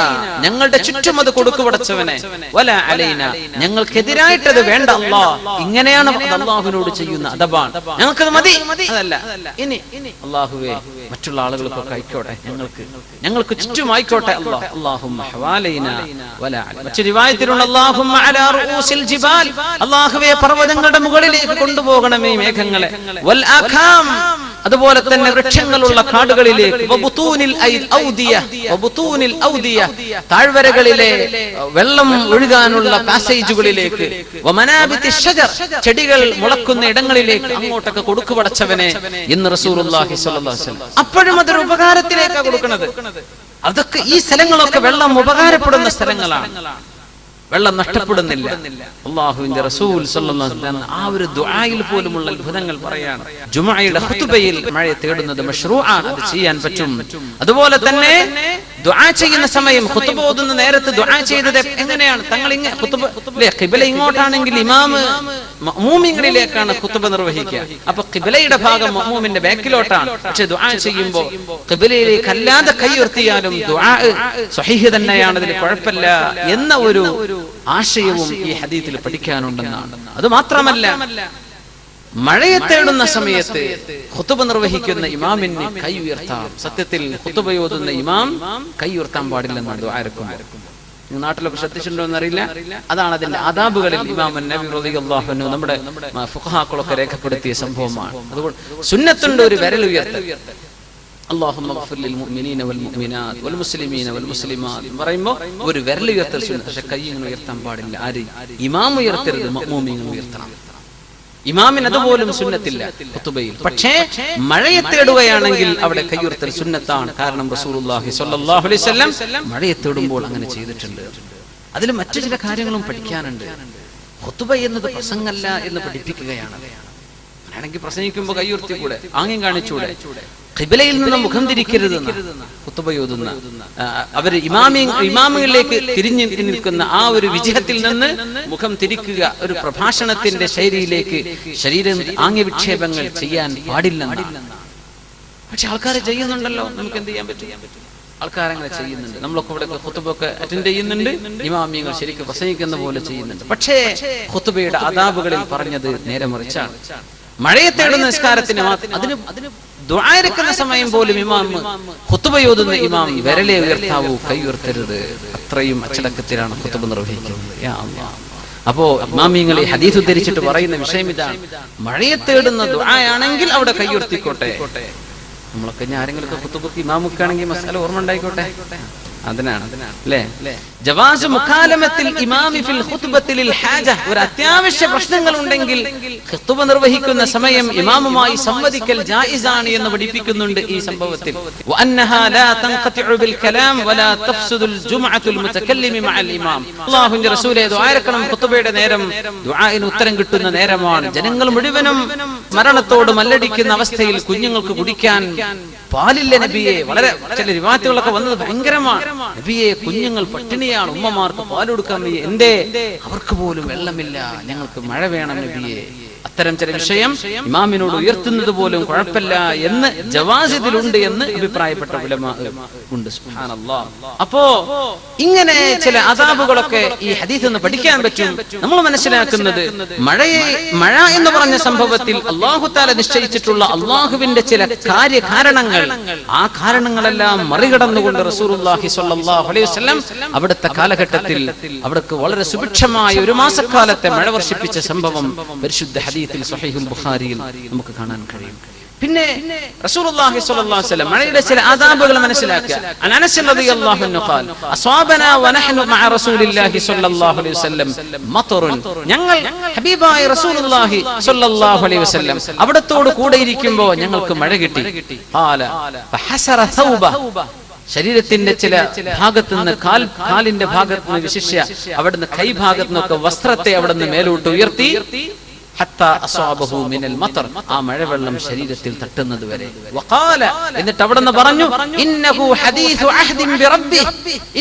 ഞങ്ങളുടെ ചുറ്റും അത് കൊടുക്കു പടച്ചവനെ, വലാ അലൈന, ഞങ്ങൾക്കെതിരായിട്ടത് വേണ്ട അല്ലാഹ്. ഇങ്ങനെയാണ് അല്ലാഹുവിനോട് ചെയ്യുന്ന അദബാണ്. ഞങ്ങൾക്കത് മതി, അതല്ല ഇനി അല്ലാഹുവേ മറ്റുള്ള ആളുകൾക്കൊക്കെ ആയിക്കോട്ടെ, ഞങ്ങൾക്ക് ചുറ്റും ആയിക്കോട്ടെ അല്ലാഹ്. അല്ലാഹുമ്മ ഹവാലൈന വലാ അലൈന. മറ്റൊരു റിവായത്തിലുള്ള അല്ലാഹുമ്മ അലാ റൂസിൽ ജിബാൽ, അല്ലാഹുവേ പർവ്വതങ്ങളുടെ മുകളിലേക്ക് കൊണ്ടുപോകണമേ മേഘങ്ങളെ, വൽ ആഖാം, അതുപോലെ തന്നെ വൃക്ഷങ്ങളുള്ള കാടുകളിലേക്ക്, വബുതൂനിൽ ഔദിയ, വബുതൂനിൽ ഔദിയ, താഴ്വരകളിലെ വെള്ളം ഒഴുകാനുള്ള പാസേജുകളിലേക്ക്, വമനാബിത്തി ഷജർ, ചെടികൾ മുളക്കുന്ന ഇടങ്ങളിലേക്ക് അങ്ങോട്ടൊക്കെ കൊടുക്കു പടച്ചവനെ എന്ന് റസൂലുള്ളാഹി സ്വല്ലല്ലാഹു അലൈഹി വസല്ലം. അപ്പോഴും അതൊരു ഉപകാരത്തിലേക്കാണ് കൊടുക്കുന്നത്. അതൊക്കെ ഈ സ്ഥലങ്ങളൊക്കെ വെള്ളം ഉപകാരപ്പെടുന്ന സ്ഥലങ്ങളാണ്, വെള്ളം നഷ്ടപ്പെടുന്നില്ല. അല്ലാഹുവിന്റെ റസൂൽ സ്വല്ലല്ലാഹു അലൈഹി വസല്ലം ആ ഒരു ദുആയിൽ പോലുമുള്ള അത്ഭുതങ്ങൾ പറയാണ്. ജുമുഅയുടെ ഖുതുബയിൽ മഴ തേടുന്നത് മശ്റൂആണ്, അത് ചെയ്യാൻ പറ്റും. അതുപോലെ തന്നെ ദുആ ചെയ്യുന്ന സമയം, ഖുതുബ ഓതുന്ന നേരത്ത് ദുആ ചെയ്തത് എങ്ങനെയാണ്? തങ്ങൾ ഇങ്ങനെ ഖുതുബ ഖിബല ഇങ്ങോട്ടാണെങ്കിൽ ഇമാം മഅ്മൂമിങ്ങളിലേക്കാണ് ഖുതുബ നിർവഹിക്കുക. അപ്പൊ ഖിബലയുടെ ഭാഗം മഅ്മൂമിന്റെ ബാക്കിലോട്ടാണ്. പക്ഷെ ദുആ ചെയ്യുമ്പോൾ ഖിബലയിലേക്ക് അല്ലാതെ കൈ ഉയർത്തിയാലും ദുആ സ്വഹീഹ് തന്നെയാണ്, അതിൽ കുഴപ്പമില്ല എന്ന ഒരു ആശയവും ഈ ഹദീസിൽ പഠിക്കാനുണ്ടെന്നാണ്. അത് മാത്രമല്ല, മഴയെ തേടുന്ന സമയത്ത് ഖുതുബ നിർവഹിക്കുന്ന ഇമാമിന് കൈ ഉയർത്താം. സത്യത്തിൽ ഖുതുബ ഓതുന്ന ഇമാം കൈ ഉയർത്താൻ പാടില്ലെന്നാണ് ദുആരക്കുമ്പോൾ. നാട്ടിലൊക്കെ ശ്രദ്ധിച്ചിട്ടുണ്ടോ എന്നറിയില്ല. അതാണ് അതിന്റെ ആദാബുകളിൽ ഇമാം നബി റളിയല്ലാഹു അൻഹു നമ്മുടെ ഫുഖഹാക്കളൊക്കെ രേഖപ്പെടുത്തിയ സംഭവമാണ്. അതുകൊണ്ട് സുന്നത്തുണ്ട് ഒരു വിരൽ ഉയർത്തൽ. അല്ലാഹുമ്മ ഗ്ഫിർ ലിൽ മുഅ്മിനീന വൽ മുഅ്മിനാത്ത് വൽ മുസ്ലിമീന വൽ മുസ്ലിമാത്ത് പറയുമ്പോൾ ഒരു വിരൽ ഉയർത്തൽ സുന്നത്ത്. പക്ഷെ കൈ ഇങ്ങനെ ഉയർത്താൻ പാടില്ല. ആര്? ഇമാം ഉയർത്തരുത്, മഅ്മൂമിങ്ങൾ ഉയർത്തണം. ഇമാമിന് അതുപോലും സുന്നത്തില്ല ഖുതുബയിൽ. പക്ഷേ മഴയെ തേടുകയാണെങ്കിൽ അവിടെ കൈ ഉയർത്തൽ സുന്നത്താണ്. കാരണം റസൂലുള്ളാഹി സ്വല്ലല്ലാഹു അലൈഹി വസല്ലം മഴയെ തേടുമ്പോൾ അങ്ങനെ ചെയ്തിട്ടുണ്ട്. അതിൽ മറ്റു ചില കാര്യങ്ങളും പഠിക്കാനുണ്ട്. ഖുതുബ എന്നത് പ്രസംഗമല്ല എന്ന് പഠിപ്പിക്കുകയാണ്. ആണെങ്കിൽ പ്രസംഗിക്കുമ്പോൾ കൈ ഉയർത്തിക്കൂടെ, ആംഗ്യം കാണിച്ചൂടെ? ഖിബലയിൽ നിന്ന് മുഖം തിരിക്കരുത് ഖുതുബ ഓതുന്ന അവര് ഇമാമികളിലേക്ക് തിരിഞ്ഞു നിൽക്കുന്ന ആ ഒരു വിജയത്തിൽ നിന്ന് മുഖം തിരിക്കുക, ഒരു പ്രഭാഷണത്തിന്റെ ശൈലിയിലേക്ക് ശരീരം ആംഗ്യവിക്ഷേപങ്ങൾ ചെയ്യാൻ പാടില്ലെന്നാണ്. പക്ഷെ ആൾക്കാരെ ചെയ്യുന്നുണ്ടല്ലോ, നമുക്ക് എന്ത് ചെയ്യാൻ പറ്റും? ആൾക്കാരങ്ങനെ ചെയ്യുന്നുണ്ട്. നമ്മളൊക്കെ ഇവിടെ ഖുതുബൊക്കെ അറ്റൻഡ് ചെയ്യുന്നുണ്ട്, ഇമാമിയങ്ങൾ ശരിക്കും പ്രസംഗിക്കുന്ന പോലെ ചെയ്യുന്നുണ്ട്. പക്ഷേ ഖുതുബയുടെ ആദാബുകളിൽ പറഞ്ഞത് നേരെ മറിച്ചാണ്. മഴയെ തേടുന്ന നിസ്കാരത്തിന് അതിന് ദുആ ഇറക്കുന്ന സമയം പോലും ഇമാം ഖുതുബ ഓതുന്ന ഇമാം വിരലേ ഉയർത്താവൂ, കൈ ഉയർത്തരുത്. അത്രയും അച്ചടക്കത്തിലാണ് ഖുതുബ നിർവഹിക്കുന്നത്. യാ അല്ലാഹ്. അപ്പോ ഇമാമിയങ്ങൾ ഈ ഹദീസ് ഉദ്ധരിച്ചിട്ട് പറയുന്ന വിഷയം ഇതാണ്: മഴയെ തേടുന്ന ദുആ ആണെങ്കിൽ അവിടെ കൈ ഉയർത്തിക്കോട്ടെ. നമ്മളൊക്കെ ആരെങ്കിലും ഖുതുബക്ക് ഇമാമുക്കാണെങ്കിൽ മസാല ഓർമ്മ ഉണ്ടായിക്കോട്ടെ. അതിനാണ് അല്ലേ ജവാസ് മുഖാലമത്തിൽ ഇമാമി ഫിൽ ഖുത്ബത്തിൽ ഹാജ. ഒരു അത്യാവശ്യ പ്രശ്നങ്ങൾ ഉണ്ടെങ്കിൽ ഖുത്ബ നിർവഹിക്കുന്ന സമയം ഇമാമുമായി സംവദിക്കൽ ജായിസാണ് എന്ന് പഠിപ്പിക്കുന്നുണ്ട് ഈ സംഭവത്തിൽ. വഅന്നഹാ ലാ തൻഖതിഉ ബിൽ കലാം വലാ തഫ്സുദുൽ ജുംഅത്തുൽ മുതകല്ലിമി മഅൽ ഇമാം. അല്ലാഹുവിന്റെ റസൂലേ, ദുആയിരക്കണം ഖുത്ബയുടെ നേരം ദുആഇന് ഉത്തരം കിട്ടുന്ന നേരമാണ്. ജനങ്ങൾ മുഴുവനും മരണത്തോട് മല്ലടിക്കുന്ന അവസ്ഥയിൽ കുഞ്ഞുങ്ങൾക്ക് കുടിക്കാൻ പാലില്ല നബിയെ. വളരെ ചില റിവായത്തുകളൊക്കെ വന്നത് ഭയങ്കരമാണ്. നബിയെ, കുഞ്ഞുങ്ങൾ പട്ടിണിയാണ്, ഉമ്മമാർക്ക് പാൽ കൊടുക്കാൻ വയ്യ, എന്തേ? അവർക്ക് പോലും വെള്ളമില്ല, ഞങ്ങൾക്ക് മഴ വേണം നബിയെ. അത്തരം ചില വിഷയം ഇമാമിനോട് ഉയർത്തുന്നത് പോലും കുഴപ്പമില്ല എന്ന് ജവാസിദിലുണ്ട് എന്ന് അഭിപ്രായപ്പെട്ട ഉലമാ ഉണ്ട്. സുബ്ഹാനല്ലാഹ്. അപ്പോ ഇങ്ങനെ ചില അദാബുകളൊക്കെ ഈ ഹദീസിൽ നിന്ന് പഠിക്കാൻ പറ്റും. നമ്മൾ മനസ്സിലാക്കുന്നത് മഴ എന്ന് പറഞ്ഞ സംഭവത്തിൽ അല്ലാഹു തആല നിശ്ചയിച്ചിട്ടുള്ള അല്ലാഹുവിന്റെ ചില കാര്യകാരണങ്ങൾ, ആ കാരണങ്ങളെല്ലാം മറികടന്നുകൊണ്ട് റസൂലുള്ളാഹി സ്വല്ലല്ലാഹു അലൈഹി വസല്ലം അവിടുത്തെ കാലഘട്ടത്തിൽ അവിടേക്ക് വളരെ സുഭിക്ഷമായ ഒരു മാസക്കാലത്തെ മഴ വർഷിപ്പിച്ച സംഭവം പരിശുദ്ധ ഹദീസിൽ സ്വഹീഹുൽ ബുഖാരിയിൽ നമുക്ക് കാണാൻ കഴിയും. പിന്നെ റസൂലുള്ളാഹി സ്വല്ലല്ലാഹു അലൈഹി വസല്ലം മഴയുടെ ചില ആദാബുകൾ മനസ്സിലാക്കുക. അനസ് റളിയല്ലാഹു അൻഹു ഖാൽ അസ്വാബനാ വനഹ്നു മഅ റസൂലില്ലാഹി സ്വല്ലല്ലാഹു അലൈഹി വസല്ലം മത്റുൻ, ഞങ്ങൾ ഹബീബായ റസൂലുള്ളാഹി സ്വല്ലല്ലാഹു അലൈഹി വസല്ലം അവിടത്തോട് കൂടെ ഇരിക്കുമ്പോൾ ഞങ്ങൾക്ക് മഴ കിട്ടി. ഖാല ഫഹസറ തൗബ, ശരീരത്തിന്റെ ചില ഭാഗത്ത് നിന്ന് കാലിന്റെ ഭാഗത്ത് നിന്ന് വിശിഷ്യ അവിടുന്ന് കൈഭാഗത്ത് നിന്നൊക്കെ വസ്ത്രത്തെ അവിടുന്ന് മേലോട്ട് ഉയർത്തി ആ മഴവെള്ളം ശരീരത്തിൽ തട്ടുന്നത് വരെ. എന്നിട്ട് അവിടുന്ന് പറഞ്ഞു,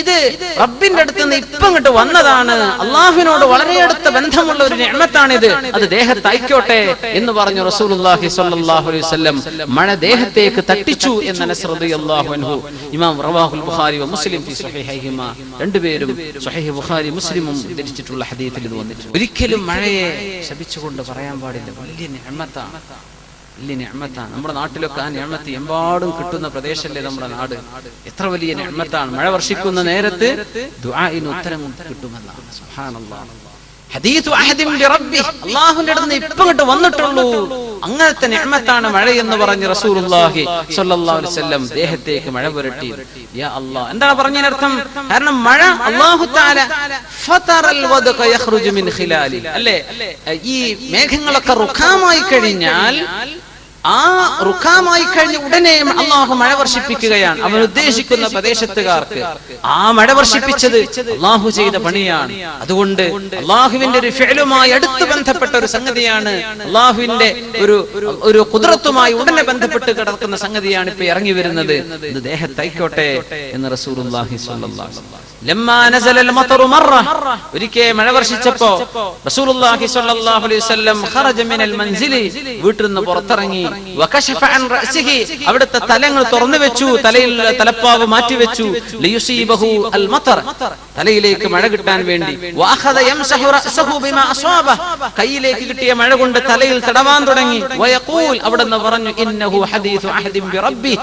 ഇത് റബ്ബിന്റെ അടുത്ത് നിന്ന് ഇപ്പം ഇങ്ങോട്ട് വന്നതാണ്, അള്ളാഹുവിനോട് വളരെ അടുത്ത ബന്ധമുള്ള ഒരു നിഅമത്താണിത്, അത് ദേഹത്ത് അയക്കോട്ടെ എന്ന് പറഞ്ഞു റസൂലുള്ളാഹി സ്വല്ലല്ലാഹു അലൈഹി വസല്ലം. മഴ ദേഹത്തേക്ക് തട്ടിച്ചു എന്ന് അനസ് റളിയല്ലാഹു അൻഹു ഇമാം റവാഹുൽ ബുഖാരി വ മുസ്ലിം ഫി സ്വഹീഹൈഹിമാ, രണ്ടുപേരും സ്വഹീഹ് ബുഖാരി മുസ്ലിമും ഉദ്ധരിച്ചിട്ടുള്ള ഹദീസിൽ ഇത് വന്നിട്ടുണ്ട്. ഒരിക്കലും മഴയെ ശപിച്ചുകൊണ്ട് പറയാൻ പാടില്ല. വലിയ നിഅമത്താണ്, വലിയ നിഅമത്താണ്. നമ്മുടെ നാട്ടിലൊക്കെ ആ നിഅമത്ത് എമ്പാടും കിട്ടുന്ന പ്രദേശമല്ലേ നമ്മുടെ നാട്. എത്ര വലിയ നിഅമത്താണ്. മഴ വർഷിക്കുന്ന നേരത്ത് ദുആഇന് ഉത്തരം കിട്ടുമെന്നാണ്. സുബ്ഹാനല്ലാഹ്. ഹദീഥു അഹദിൻ ബിറബ്ബി, അല്ലാഹുവിന്റെ അടുത്ത് ഇപ്പം ഇങ്ങോട്ട് വന്നിട്ടുള്ളൂ, അങ്ങനത്തെ നിഅമത്താണ് മഴ എന്ന് പറഞ്ഞ് റസൂലുള്ളാഹി സ്വല്ലല്ലാഹു അലൈഹി വസല്ലം ദേഹത്തേക്ക് മഴ പുരട്ടി. യാ അല്ലാഹ്, എന്താണ് പറഞ്ഞതിനർത്ഥം? കാരണം മഴ അല്ലാഹു തആല ഫതറൽ വദ്ഖ യഖ്റുജു മിൻ ഖിലാലി, അല്ലേ, ഈ മേഘങ്ങളൊക്കെ റുഖാമായി കഴിഞ്ഞാൽ ആ റുഖാമായി കഴിഞ്ഞ ഉടനെ അള്ളാഹു മഴ വർഷിപ്പിക്കുകയാണ് അവൻ ഉദ്ദേശിക്കുന്ന പ്രദേശത്തുകാർക്ക്. ആ മഴ വർഷിപ്പിച്ചത് അള്ളാഹു ചെയ്ത പണിയാണ്. അതുകൊണ്ട് അള്ളാഹുവിന്റെ ഒരു ഫിഅലുമായി അടുത്ത് ബന്ധപ്പെട്ട ഒരു സംഗതിയാണ്, അള്ളാഹുവിന്റെ ഒരു ഖുദ്റത്തുമായി ഉടനെ ബന്ധപ്പെട്ട് കിടക്കുന്ന സംഗതിയാണ് ഇപ്പൊ ഇറങ്ങി വരുന്നത്. ഇത് ദേഹത്തൈക്കോട്ടെ എന്ന് റസൂലുള്ളാഹി സ്വല്ലല്ലാഹു അലൈഹി വസല്ലം. ലമ്മാ നസലൽ മത്റു മറ, ഒരിക്കൽ മഴ വർഷിച്ചപ്പോ റസൂലുള്ളാഹി സ്വല്ലല്ലാഹു അലൈഹി വസല്ലം ഖറജ മിനൽ മൻസിലി, വീട്ടിൽ നിന്ന് പുറത്തിറങ്ങി, വകശഫ അൻ റഅസിഹി, അവിടുത്തെ തലങ്ങൾ തുറന്നു വെച്ചു, തലയിൽ തലപ്പാവ് മാറ്റി വെച്ചു, ലിയുസീബഹു അൽ മത്ർ, തലയിലേക്ക് മഴ കിട്ടാൻ വേണ്ടി. വഅഖദ യംസഹു റഅസഹു ബിമാ അസ്വാബ, കൈയിലേക്ക് കിട്ടിയ മഴ കൊണ്ട് തലയിൽ തടവാൻ തുടങ്ങി. വയഖൂൽ, അവിടുന്ന് പറഞ്ഞു, ഇന്നഹു ഹദീഥു അഹദിൻ ബിറബ്ബി,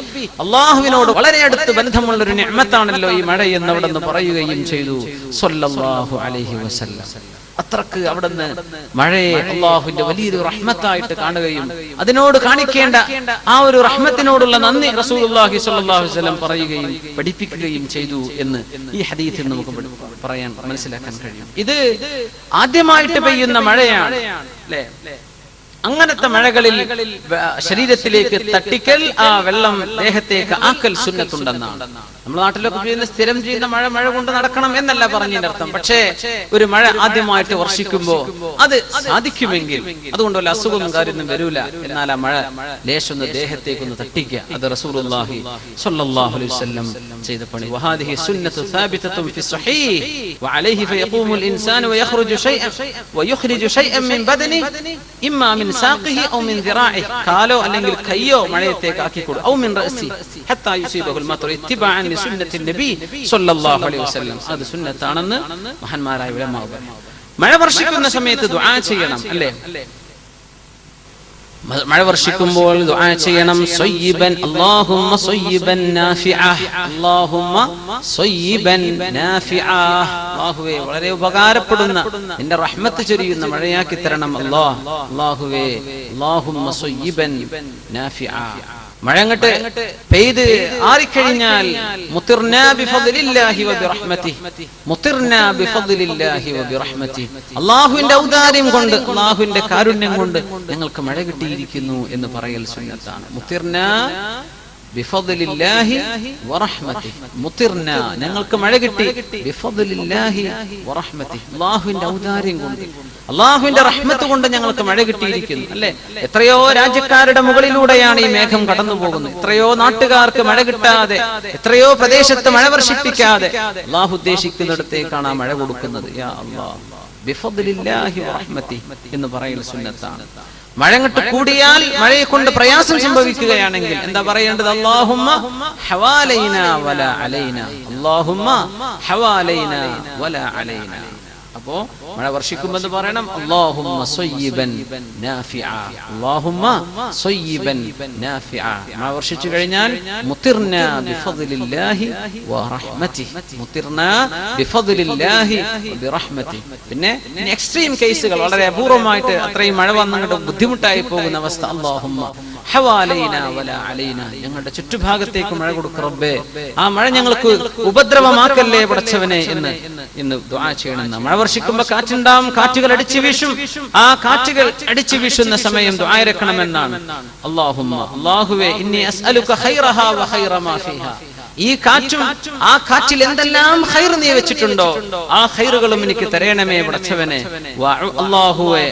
അല്ലാഹുവിനോട് വളരെ അടുത്ത് ബന്ധമുള്ള ഒരു നിഅമത്താണല്ലോ ഈ മഴ എന്ന് അവിടുന്ന് പറയുകയും ചെയ്തു സ്വല്ലല്ലാഹു അലൈഹി വസല്ലം. അത്രക്ക് അവിടുന്ന് മഴയെ അള്ളാഹുവിന്റെ വലിയൊരു റഹ്മത്തായിട്ട് കാണുകയും അതിനോട് കാണിക്കേണ്ട ആ ഒരു റഹ്മത്തിനോടുള്ള നന്ദി റസൂലുള്ളാഹി സ്വല്ലല്ലാഹു അലൈഹി വസല്ലം പറയുകയും പഠിപ്പിക്കുകയും ചെയ്തു എന്ന് ഈ ഹദീസിൽ നമുക്ക് പറയാൻ മനസ്സിലാക്കാൻ കഴിയും. ഇത് ആദ്യമായിട്ട് പെയ്യുന്ന മഴയാണ്, അല്ലേ? അങ്ങനത്തെ മഴകളിൽ ശരീരത്തിലേക്ക് തട്ടിക്കൽ, ആ വെള്ളം ദേഹത്തേക്ക് ആക്കൽ സുന്നത്തുണ്ടെന്നാണ്. നമ്മുടെ നാട്ടിലൊക്കെ ചെയ്യുന്ന സ്ഥിരം ചെയ്യുന്ന മഴ കൊണ്ട് നടക്കണം എന്നല്ല പറഞ്ഞതിന്റെ അർത്ഥം. പക്ഷേ ഒരു മഴ ആദ്യമായിട്ട് വർഷിക്കുമ്പോ അത് സാധിക്കുമെങ്കിൽ അതുകൊണ്ട് വല്ല അസുഖവും കാര്യമൊന്നും വരൂല. എന്നാൽ ആ മഴ ലേശൊന്ന് ദേഹത്തേക്കൊന്ന് തട്ടിക്കുക, അത് റസൂലുള്ളാഹി സ്വല്ലല്ലാഹു അലൈഹി വസല്ലം ചെയ്ത പണി. വഹാദിഹി സുന്നത്തു സാബിതത്തുൻ ഫി സ്വഹീഹ് വഅലൈഹി ഫയഖൂമുൽ ഇൻസാനു വയഖ്റുജു ശൈഅൻ വയുഖ്രിജു ശൈഅൻ മിൻ ബദനി ഇമ്മാ മിൻ സാഖിഹി ഔ മിൻ ദിറാഇഹി, കാലോ അല്ലെങ്കിൽ കയ്യോ മഴയത്തേക്ക് ആക്കിക്കൊടു, ഔ മിൻ റഅസി ഹത്താ യുസീബഹുൽ മത്റു ഇത്തിബാഅൻ ലിസുന്നത്തിൻ നബി സ്വല്ലല്ലാഹു അലൈഹി വസല്ലം. അത് സുന്നത്താണെന്ന് മഹാന്മാരായ ഉലമാ പറഞ്ഞു. മഴ വർഷിക്കുന്ന സമയത്ത് ദുആ ചെയ്യണം, അല്ലേ? മഴ വർഷിക്കുമ്പോൾ ദുആ ചെയ്യണം. സയ്യിബൻ അല്ലാഹുമ്മ സയ്യിബൻ നാഫിഅ, അല്ലാഹുമ്മ സയ്യിബൻ നാഫിഅ, അല്ലാഹുവേ വളരെ ഉപകാരപ്പെടുന്ന നിന്റെ റഹ്മത്ത് ചൊരിയുന്ന മഴയാക്കി തരണം അല്ലാഹ്. അല്ലാഹുവേ അല്ലാഹുമ്മ സയ്യിബൻ നാഫിഅ. മഴ അങ്ങട്ട് പെയ്ത് ആറിക്കഴിഞ്ഞാൽ മുത്തിർനാ ബിഫദ്ലില്ലാഹി വബിറഹ്മതിഹി, മുത്തിർനാ ബിഫദ്ലില്ലാഹി വബിറഹ്മതിഹി, അല്ലാഹുവിന്റെ ഔദാര്യം കൊണ്ട് അല്ലാഹുവിന്റെ കാരുണ്യം കൊണ്ട് ഞങ്ങൾക്ക് മഴ കിട്ടിയിരിക്കുന്നു എന്ന് പറയൽ സുന്നത്താണ്. മുത്തിർനാ ബിഫദ്ലില്ലാഹി വറഹ്മതിഹി, മുത്തിർനാ ഞങ്ങൾക്ക് മഴ കിട്ടി, ബിഫദ്ലില്ലാഹി വറഹ്മതിഹി അല്ലാഹുവിന്റെ ഔദാര്യം കൊണ്ട് അല്ലാഹുവിന്റെ റഹ്മത്ത് കൊണ്ട് ഞങ്ങൾക്ക് മഴ കിട്ടിയിരിക്കുന്നു, അല്ലേ? എത്രയോ രാജ്യക്കാരുടെ മുകളിലൂടെയാണ് ഈ മേഘം കടന്നു പോകുന്നത്. എത്രയോ നാട്ടുകാർക്ക് മഴ കിട്ടാതെ, എത്രയോ പ്രദേശത്ത് മഴ വർഷിപ്പിക്കാതെ അല്ലാഹു ഉദ്ദേശിക്കുന്നിടത്തേക്കാണ് ആ മഴ കൊടുക്കുന്നത്. യാ അല്ലാഹ് ബിഫദ്ലില്ലാഹി വറഹ്മതിഹി എന്ന് പറയൽ സുന്നത്താണ്. മഴ അങ്ങോട്ട് കൂടിയാൽ മഴയെ കൊണ്ട് പ്രയാസം സംഭവിക്കുകയാണെങ്കിൽ എന്താ പറയേണ്ടത്? അല്ലാഹുമ്മ ഹവാലൈനാ വലാ അലൈനാ, അല്ലാഹുമ്മ ഹവാലൈനാ വലാ അലൈനാ. അപ്പോ മഴ വർഷിക്കുമെന്ന് പറയണം അല്ലാഹുമ്മ സയ്യിബൻ നാഫിഅ, അല്ലാഹുമ്മ സയ്യിബൻ നാഫിഅ. മഴ വർഷിച്ചു കഴിഞ്ഞാൽ മുത്തിർനാ ബിഫദ്ലില്ലാഹി വറഹ്മതിഹി, മുത്തിർനാ ബിഫദ്ലില്ലാഹി വബിറഹ്മതിഹി. പിന്നെ എക്സ്ട്രീം കേസുകൾ, വളരെ അപൂർവമായിട്ട് അത്രയും മഴ വന്നിട്ട് ബുദ്ധിമുട്ടായി പോകുന്ന അവസ്ഥ, അല്ലാഹുമ്മ ഹവാലൈനാ വലാ അലൈനാ, ഞങ്ങളുടെ ചുറ്റുഭാഗത്തേക്ക് മഴ കൊടുക്ക് റബ്ബേ, ആ മഴ ഞങ്ങൾക്ക് ഉപദ്രവമാക്കല്ലേ പടച്ചവനെ എന്ന് ദുആ ചെയ്യണം. മഴ വർഷിക്കുമ്പോൾ കാറ്റുണ്ടാവും, കാറ്റുകൾ അടിച്ചു വീശും. ആ കാറ്റുകൾ അടിച്ചു വീശുന്ന സമയം ദുആ ഇറക്കണമെന്നാണ്. അല്ലാഹുവേ ഇന്നി അസ്അലുക ഖൈറഹാ വ ഖൈറ മാ ഫീഹാ, ഈ കാറ്റും ആ കാറ്റിൽ എന്തെല്ലാം ഖൈർ നീ വെച്ചിട്ടുണ്ടോ ആ ഖൈറുകളും എനിക്ക് തരണമേ പടച്ചവനെ. അല്ലാഹുവേ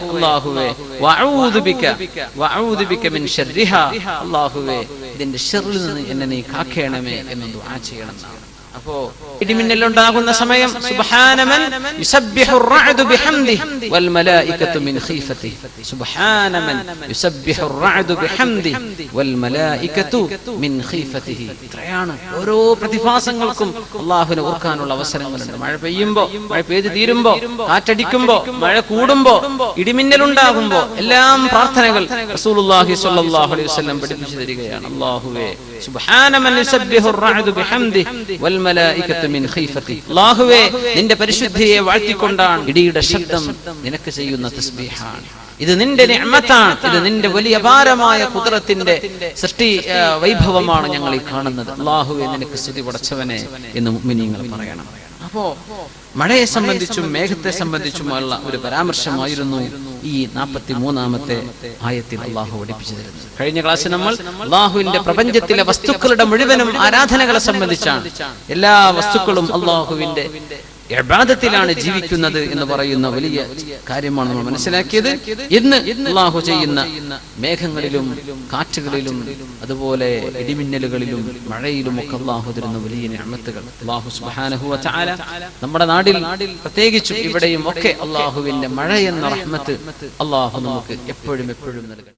വഅഊദു ബിക മിൻ ശർരിഹാ, അല്ലാഹുവേ ഇതിന്റെ ശർറിൽ നിന്ന് എന്നെ നീ കാക്കേണമേ എന്ന് ദുആ ചെയ്യണം. അപ്പോ ഇടിമിന്നലുണ്ടാകുന്ന സമയം സുബ്ഹാനമൻ യുസബ്ബിഹുർ റഅദു ബിഹംദിഹി വൽ മലായികതു മിൻ ഖീഫതിഹി, സുബ്ഹാനമൻ യുസബ്ബിഹുർ റഅദു ബിഹംദിഹി വൽ മലായികതു മിൻ ഖീഫതിഹി. ഇത്രയാണ് ഓരോ പ്രതിഭാസങ്ങൾക്കും അല്ലാഹുവിനെ ഓർക്കാനുള്ള അവസരങ്ങളുണ്ട്. മഴ പെയ്യുമ്പോ, മഴ പെയ്ത് തീരുമ്പോ, കാറ്റടിക്കുമ്പോ, മഴ കൂടുമ്പോ, ഇടിമിന്നലുണ്ടാകുമ്പോ എല്ലാം പ്രാർത്ഥനകൾ റസൂലുള്ളാഹി സ്വല്ലല്ലാഹു അലൈഹി വസല്ലം പഠിപ്പിച്ചു തരികയാണ്. അല്ലാഹുവേ സുബ്ഹാനമൻ യുസബ്ബിഹുർ റഅദു ബിഹംദിഹി വൽ മലായികതു മിൻ ഖീഫതിഹി, അല്ലാഹുവേ നിന്റെ പരിശുദ്ധിയെ വാഴ്ത്തിക്കൊണ്ടാണ് ഇടിയുടെ ശബ്ദം നിനക്ക് ചെയ്യുന്ന തസ്ബീഹാണ്. ഇത് നിന്റെ നിഅമത്താണ്, ഇത് നിന്റെ വലിയ അപാരമായ ഖുദ്റത്തിന്റെ സൃഷ്ടി വൈഭവമാണ് ഞങ്ങൾ ഈ കാണുന്നത്. അല്ലാഹുവേ നിനക്ക് സ്തുതി പടച്ചവനെ എന്ന് മുഅ്മിനീങ്ങൾ പറയണം. അപ്പോ മഴയെ സംബന്ധിച്ചും മേഘത്തെ സംബന്ധിച്ചുമുള്ള ഒരു പരാമർശമായിരുന്നു ഈ 43-ാമത്തെ ആയത്തിൽ അല്ലാഹു പഠിപ്പിച്ചു തരുന്നത്. കഴിഞ്ഞ ക്ലാസ്സിൽ നമ്മൾ അല്ലാഹുവിന്റെ പ്രപഞ്ചത്തിലെ വസ്തുക്കളുടെ മുഴുവനും ആരാധനകളെ സംബന്ധിച്ചാണ്. എല്ലാ വസ്തുക്കളും അല്ലാഹുവിന്റെ ഇബാദത്തിലാണ് ജീവിക്കുന്നത് എന്ന് പറയുന്ന വലിയ കാര്യമാണ് നമ്മൾ മനസ്സിലാക്കിയത്. ഇന്ന് അല്ലാഹു ചെയ്യുന്ന മേഘങ്ങളിലും കാറ്റുകളിലും അതുപോലെ ഇടിമിന്നലുകളിലും മഴയിലും ഒക്കെ അല്ലാഹു തരുന്ന വലിയ നിഅമത്തുകൾ. അല്ലാഹു സുബ്ഹാനഹു വ തആല നമ്മുടെ നാടിൽ പ്രത്യേകിച്ചും ഇവിടെയും ഒക്കെ അല്ലാഹുവിന്റെ മഴ എന്ന റഹ്മത്ത് അല്ലാഹു നമുക്ക് എപ്പോഴും നൽകട്ടെ.